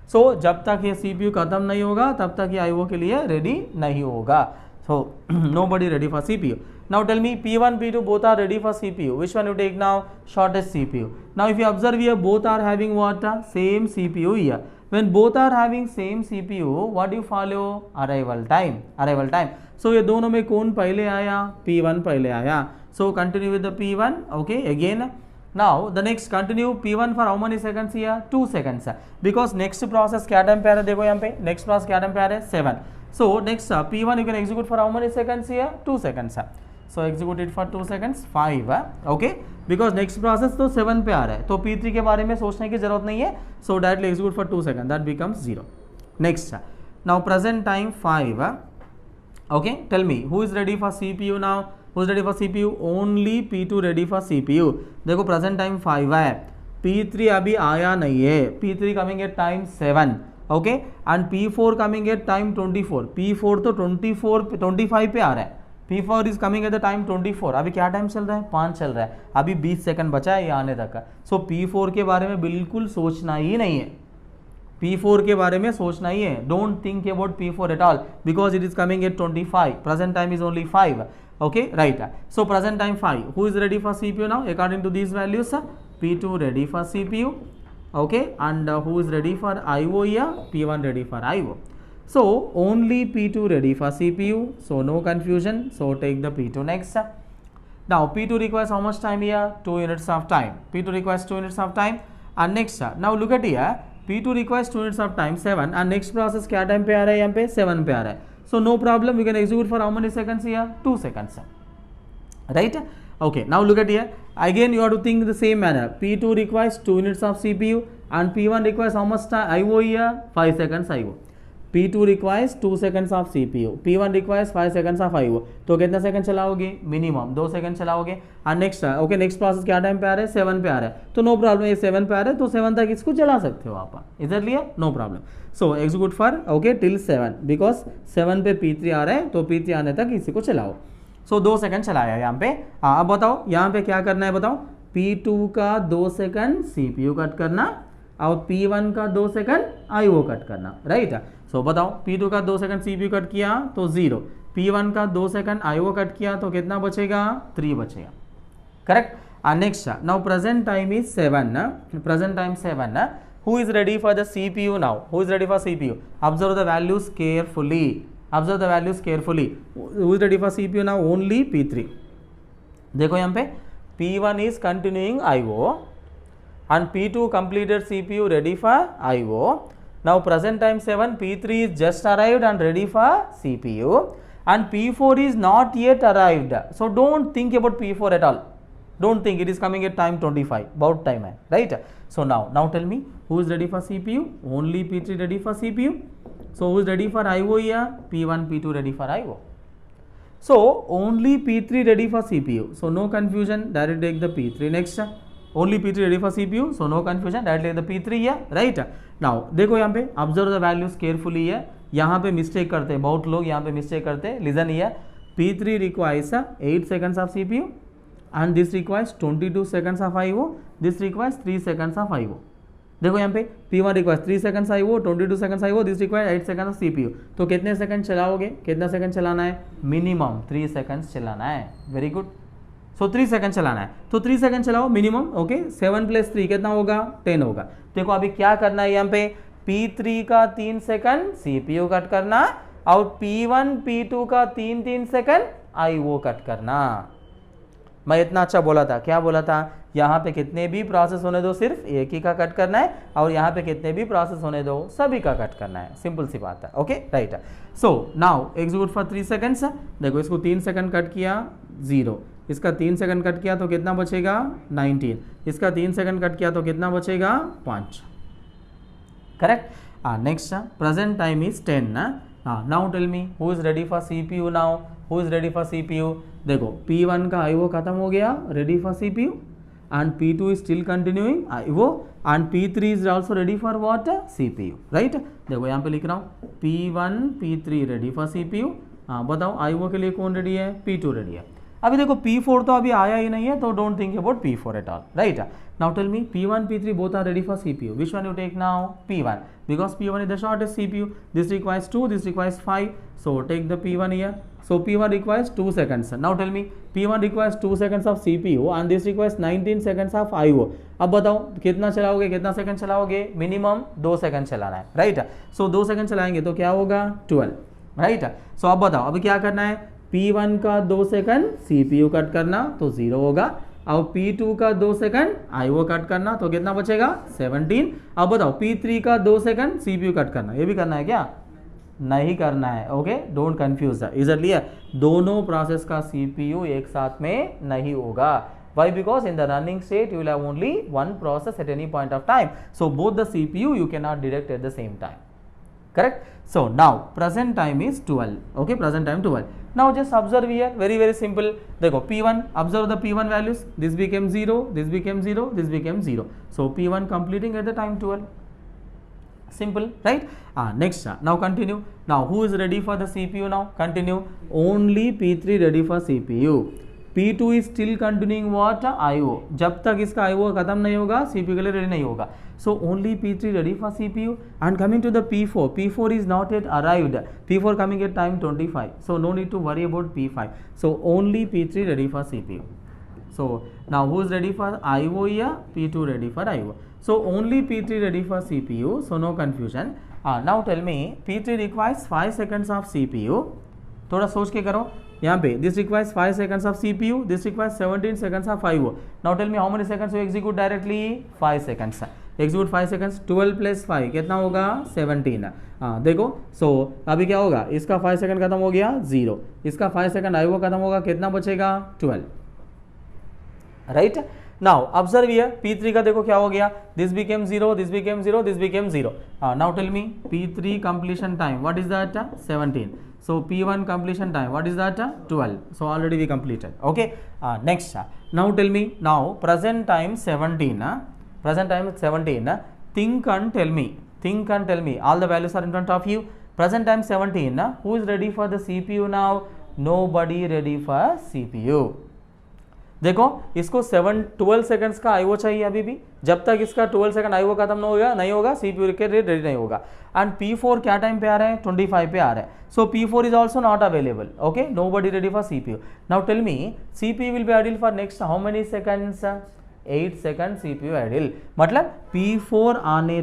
So जब तक ये CPU खत्म नहीं होगा, तब तक ये IO के लिए ready नहीं होगा. So nobody ready for CPU. Now tell me, P1, P2 both are ready for CPU. Which one you take now? Shortest CPU. Now if you observe here, both are having what? Same CPU here. When both are having same CPU, what do you follow? Arrival time. So ये दोनों में कौन पहले आया? P1 पहले आया. So continue with the P1. Okay, again. Now the next continue P1 for how many seconds here? 2 seconds. Because next process क्या time पे आ रहा है? देखो यहाँ पे next process क्या टाइम पे आ रहा है? 7. So next P1 you can execute for how many seconds here? 2 seconds. So execute it for 2 seconds. 5. Okay, because next process तो 7 पे आ रहा है, तो P3 के बारे में सोचने की जरूरत नहीं है. So directly execute for 2 seconds. That becomes 0. Next, now present time 5. Okay, tell me who is ready for CPU now? Who is ready for CPU? Only P2 ready for CPU. देखो present time 5 है, P3 अभी आया नहीं है. P3 coming at time 7. Okay, and P4 coming at time 24. P4 तो 25 पे आ रहा है. P4 is coming at the time 24. अभी क्या टाइम चल रहा है? 5 चल रहा है. अभी 20 सेकंड बचा है ये आने तक का. सो P4 के बारे में बिल्कुल सोचना ही नहीं है. P4 के बारे में सोचना ही है. Don't think about P4 at all, because it is coming at 25. Present time is only 5. Okay, right. So present time 5. Who is ready for CPU now? According to these values, P2 ready for CPU. Okay, and who is ready for IO here? P1 ready for IO. So only P2 ready for CPU. So no confusion. So take the P2 next. Now P2 requires how much time here? 2 units of time. P2 requires 2 units of time. And next, now look at here. P2 requires 2 units of time, 7. And next process क्या time पे आ रहा है? यहाँ पे 7 पे आ रहा है. So no problem. We can execute for how many seconds here? 2 seconds. Right? Okay, now look at here. Again you have to think the same manner. P2 requires 2 units of CPU and P1 requires how much time? IO here? 5 seconds IO. P2 requires 2 seconds of CPU. P1 requires 5 seconds of IO. तो कितना second चलाओगे? Minimum 2 second चलाओगे. और next, okay, next process क्या time पे आ रहा है? 7 पे आ रहा है. तो नो प्रॉब्लम, ये 7 पे आ रहा है तो 7 तक इसको चला सकते हो आप. इधर लिए no problem. So execute for okay till 7, because 7 पे P3 आ रहा है, तो P3 आने तक इसी को चलाओ. सो 2 सेकंड चलाया यहाँ पे. हाँ, अब बताओ यहाँ पे क्या करना है? बताओ. P2 का 2 सेकंड CPU कट करना और P1 का 2 सेकंड IO कट करना, राइट? सो बताओ, P2 का 2 सेकंड CPU कट किया तो 0, P1 का 2 सेकंड IO कट किया तो कितना बचेगा? 3 बचेगा, correct? Next, now present time is 7. Present time 7. Who is ready for the CPU now? Who is ready for CPU? Observe the values carefully. Observe the values carefully. Who is ready for CPU now? Only P3. देखो यहाँ पे P1 is continuing IO and P2 completed CPU ready for IO. Now present time 7, P3 is just arrived and ready for CPU and P4 is not yet arrived. So don't think about P4 at all. Don't think, it is coming at time 25. About time है, right? So now tell me, who is ready for CPU? Only P3 ready for CPU. So who is ready for IO here? P1, P2 ready for IO. So only P3 ready for CPU. So no confusion. Direct take the P3 next. Only P3 ready for CPU, so no confusion, directly the P3 है, right. Now देखो यहाँ पे observe the values carefully है, यहाँ पे mistake करते हैं बहुत लोग, यहाँ पे मिस्टेक करते हैं। Listen here, P3 requires 8 seconds of CPU and this requires 22 seconds of IO, this requires 3 seconds of IO। देखो यहाँ पे P1 requires 3 seconds IO, 22 seconds IO, this requires 8 seconds of CPU। तो कितने सेकंड चलाओगे, कितना second चलाना है, minimum 3 seconds चलाना है। वेरी गुड, सो 3 सेकंड चलाना है, तो 3 सेकंड चलाओ मिनिमम। ओके, 7 + 3 कितना होगा, 10 होगा। देखो अभी क्या करना है, यहाँ पे P3 का 3 सेकंड CPU कट करना और P1 P2 का 3 सेकंड IO कट करना। मैं इतना अच्छा बोला था, क्या बोला था, यहाँ पे कितने भी प्रोसेस होने दो, सिर्फ एक ही का कट करना है, और यहाँ पे कितने भी प्रोसेस होने दो, सभी का कट करना है। सिंपल सी बात है। Okay, right. So now execute for 3 seconds. देखो इसको 3 सेकंड कट किया 0, इसका 3 सेकंड कट किया तो कितना बचेगा 19, इसका 3 सेकंड कट किया तो कितना बचेगा 5। Correct. Next present time is 10 ना। Now tell me who is ready for CPU now, who is ready for CPU। देखो P1 का IO खत्म हो गया, ready for CPU, and P2 is still continuing IO and P3 is also ready for what, CPU, right। देखो यहाँ पे लिख रहा हूँ P1 P3 ready for CPU। बताओ IO के लिए कौन रेडी है, P2 रेडी है। अभी देखो P4 तो अभी आया ही नहीं है, तो don't think about P4 at all, right. Now tell me P1 P3 both are ready for CPU, which one you take now, P1, because P1 is the shortest CPU, this requires 2, this requires 5, so take the P1 here। So P1 requires 2 seconds। Now tell me P1 requires 2 seconds of CPU and this requires 19 seconds of IO। अब बताओ कितना चलाओगे, कितना second चलाओगे, minimum 2 second चलाना है, right. सो 2 second चलाएंगे तो क्या होगा 12, राइट। सो अब बताओ अभी क्या करना है, P1 का 2 सेकंड CPU कट करना तो 0 होगा, और P2 का 2 सेकंड IO कट करना तो कितना बचेगा 17। अब बताओ P3 का 2 सेकंड CPU कट करना, ये भी करना है क्या, नहीं करना है। ओके, डोंट कंफ्यूज, इजलिए दोनों प्रोसेस का CPU एक साथ में नहीं होगा। Why? Because in the running state you will have only one process at any point of time, so both the CPU you cannot direct at the same time, correct। So now present time is 12, okay, present time 12। now just observe here, very simple। देखो P1, observe the P1 values, this became 0, this became 0, this became 0, so P1 completing at the time 12, simple, right। Next, now continue। now who is ready for the CPU now, continue, only P3 ready for CPU, P2 is still continuing what, IO, जब तक इसका IO खत्म नहीं होगा CPU के लिए ready नहीं होगा, so only P3 ready for CPU। and coming to the P4, P4 is not yet arrived, P4 coming at time 25, so no need to worry about P5, so only P3 ready for CPU। so now who is ready for IO here, P2 ready for IO, so only P3 ready for CPU, so no confusion। now tell me P3 requires 5 seconds of CPU, थोड़ा सोच के करो यहाँ पे, this requires 5 seconds of CPU, this requires 17 seconds of IO। now tell me how many seconds you execute directly, 5 seconds, execute 5 seconds, 12 + 5 कितना होगा 17। देखो सो अभी क्या होगा, इसका 5 सेकंड खत्म हो गया 0, इसका 5 सेकंड IO खत्म होगा, कितना बचेगा 12, right. Now observe here P3 का देखो क्या हो गया, this became 0, this became 0, this became 0। Now tell me P3 completion time, what is that, 17, so P1 completion time, what is that, 12, so already we completed, okay। Next, now tell me now present time 17, present time 17, think and tell me, all the values are in front of you, present time 17, who is ready for the CPU now, nobody ready for CPU। देखो इसको 12 seconds का IO चाहिए अभी भी, जब तक इसका 12 second IO खत्म नहीं होगा CPU के लिए रेडी नहीं होगा। एंड P4 क्या टाइम पे आ रहा है, 25 पे आ रहा है, so P4 is also not available, okay, nobody ready for CPU। Now tell me CPU will be idle for next how many seconds, 8 second CPU idle, मतलब P4 आने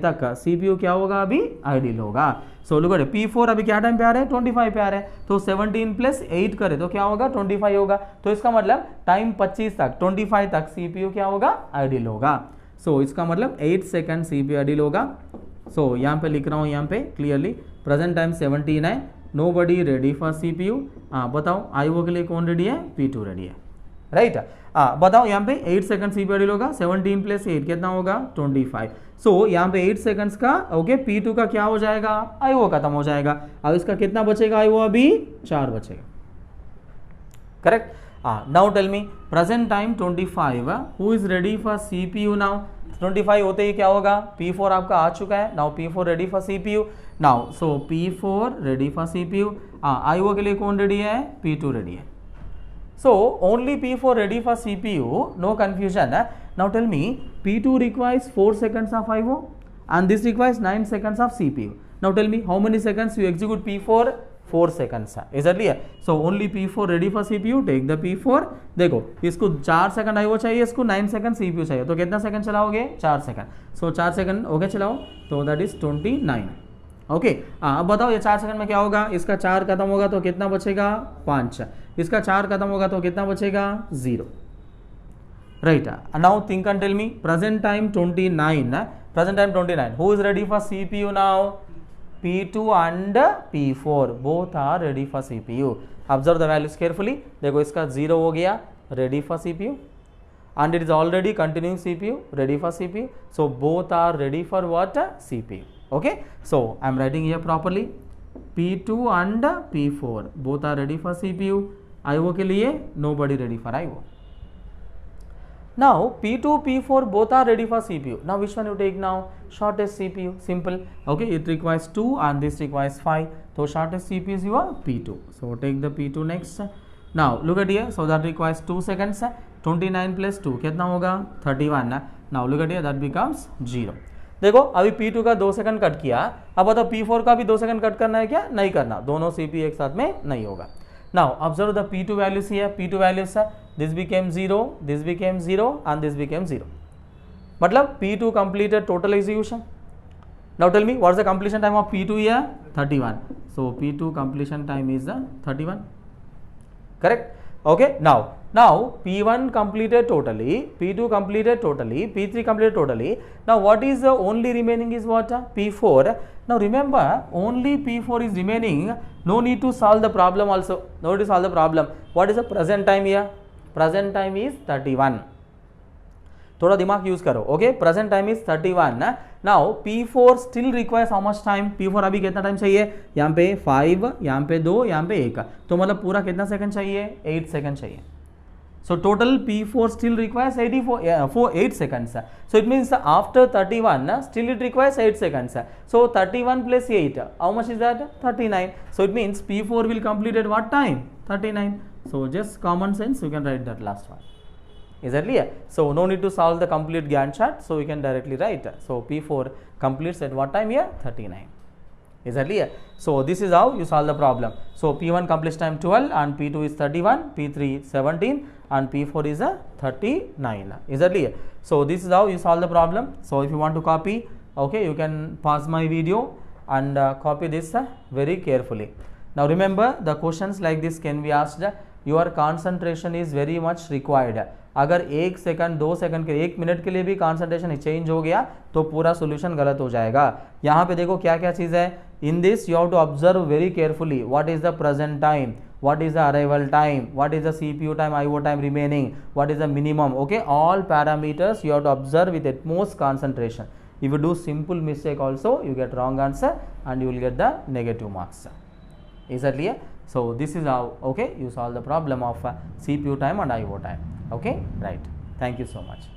तक CPU क्या होगा, अभी आइडल होगा। सो लुक एट P4 अभी क्या time पे आ रहा है, 25 पे आ रहा है, तो 17 + 8 करे तो क्या होगा 25 होगा, तो इसका मतलब टाइम 25 तक 25 तक CPU क्या होगा, आइडल होगा। सो इसका मतलब 8 सेकंड CPU आइडल होगा। सो यहाँ पे लिख रहा हूँ, यहाँ पे क्लियरली प्रेजेंट टाइम 17 है, नोबडी रेडी फॉर CPU। बताओ IO के लिए कौन रेडी है, P2 रेडी है, राइट। बताओ यहाँ पे 8 सेकंड CPU आइडल होगा, 17 + 8 कितना होगा 25, सो यहाँ पे 8 सेकंड्स का, ओके, P2 का क्या हो जाएगा, IO खत्म हो जाएगा, अब इसका कितना बचेगा IO, अभी 4 बचेगा, correct. Now tell me present time 25, who is ready for CPU now? 25 होते ही क्या होगा, P4 आपका आ चुका है. Now P4 ready for CPU. Now so P4 ready for CPU. IO के लिए कौन रेडी है, P2 रेडी है. So only P4 ready for CPU, no confusion. Now tell me P2 requires 4 seconds of IO and this requires 9 seconds of CPU. Now tell me how many seconds you execute P4? 4 seconds. Is that clear? So only P4 ready for CPU. Take the P4. देखो इसको 4 second IO चाहिए, इसको 9 second CPU चाहिए, तो कितना second चलाओगे, 4 second. सो 4 second okay चलाओ, तो दैट इज 29. ओके अब बताओ ये 4 सेकंड में क्या होगा, इसका 4 खत्म होगा तो कितना बचेगा, 5. इसका 4 खत्म होगा तो कितना बचेगा, 0. Right. Now think and tell me present time 29. Present time 29. Who is ready for CPU now? P2 and P4 both are ready for CPU. Observe the values carefully. देखो इसका 0 हो गया, ready for CPU, and it is already continuing CPU, ready for CPU. So both are ready for what? CPU. Okay. So I am writing here properly. P2 and P4 both are ready for CPU. IO के लिए nobody ready for IO. Now P2, P4 both are ready for CPU. Now which one you take now? Shortest CPU. Simple. Okay, it requires 2 and this requires 5. So shortest CPU is your P2. So take the P2 next. Now look at here. So that requires 2 seconds. 29 plus 2 कितना होगा, 31. Now look at here, that becomes 0. देखो अभी P2 का 2 second cut किया. अब बताओ P4 का भी 2 सेकंड कट करना है क्या, नहीं करना, दोनों CPU एक साथ में नहीं होगा. Now observe the P2 values here. P2 values this became 0, this became 0 and this became 0. मतलब P2 completed total execution. Now tell me what is the completion time of P2 here? 31. So P2 completion time is 31. Correct? Okay. Now P1 completed totally, P2 completed totally, P3 completed totally. Now what is the only remaining is what? P4. Now remember only P4 is remaining. No need to solve the problem also. No need to solve the problem. What is the present time here? Present time is 31. थोड़ा दिमाग use करो. Okay, present time is 31. Now P4 still requires how much time? P4 अभी कितना time चाहिए? यहाँ पे 5, यहाँ पे 2, यहाँ पे 1, तो मतलब पूरा कितना सेकंड चाहिए? 8 सेकंड चाहिए. So total P4 still requires 8 seconds. So it means after 31 still it requires 8 seconds. So 31 plus 8, how much is that? 39. So it means P4 will complete at what time? 39. So just common sense, you can write that last one. Is that clear? So no need to solve the complete Gantt chart, so we can directly write. So P4 completes at what time here? 39. Is that clear? So this is how you solve the problem. So P1 completes time 12 and P2 is 31, P3 17 and P4 is 39. Is that clear? So this is how you solve the problem. So if you want to copy, okay, you can pause my video and copy this very carefully. Now remember the questions like this can be asked. Your concentration is very much required. अगर 1 second 2 second के 1 minute के लिए भी concentration change हो गया तो पूरा solution गलत हो जाएगा. यहाँ पे देखो क्या क्या चीज़ है. In this you have to observe very carefully what is the present time, what is the arrival time, what is the CPU time, IO time remaining, what is the minimum. Okay, all parameters you have to observe with utmost concentration. If you do simple mistake also, you get wrong answer and you will get the negative marks. Is that clear? So this is how, okay, you solve the problem of CPU time and IO time. Okay, right. Thank you so much.